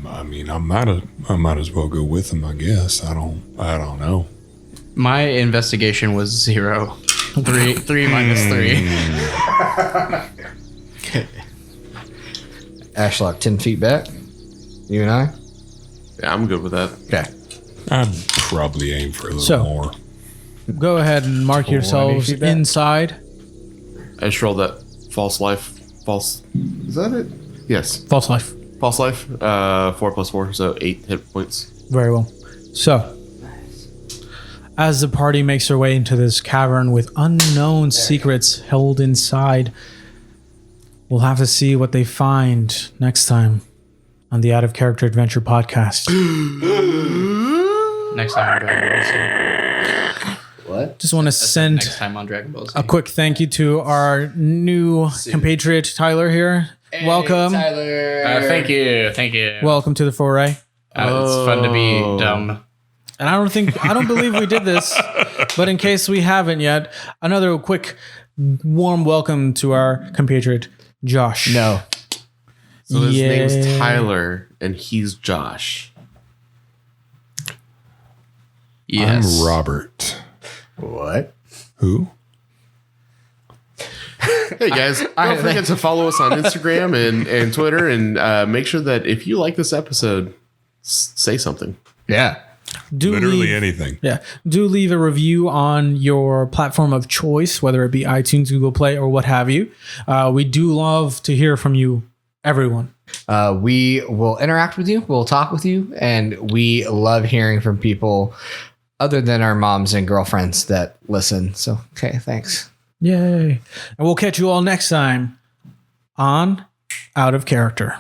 I mean, I might as well go with him. I guess. I don't know. My investigation was 0. 3 minus 3. Ashlock 10 feet back? You and I? Yeah, I'm good with that. Okay. I'd probably aim for a little more. Go ahead and mark yourselves feedback. inside. I just rolled that false life. False. Is that it? Yes. False life. False life. 4 + 4, so 8 hit points. Very well. So, as the party makes their way into this cavern with unknown secrets held inside, we'll have to see what they find next time on the Out of Character Adventure podcast. Next time on Dragon Ball Z. What? Just want to send Next time on Dragon Ball Z. a quick thank you to our new compatriot Tyler here. Welcome. Tyler. Thank you. Welcome to the foray. It's fun to be dumb. And I don't believe we did this, but in case we haven't yet, another quick warm welcome to our compatriot Josh. No. So his Yeah. name's Tyler, and he's Josh. Yes. I'm Robert. What? Who? Hey guys, don't forget to follow us on Instagram and Twitter, and make sure that if you like this episode, say something. Yeah. Literally anything. Yeah. Do leave a review on your platform of choice, whether it be iTunes, Google Play, or what have you. We do love to hear from you, everyone. We will interact with you. We'll talk with you. And we love hearing from people other than our moms and girlfriends that listen. So, okay, thanks. Yay. And we'll catch you all next time on Out of Character.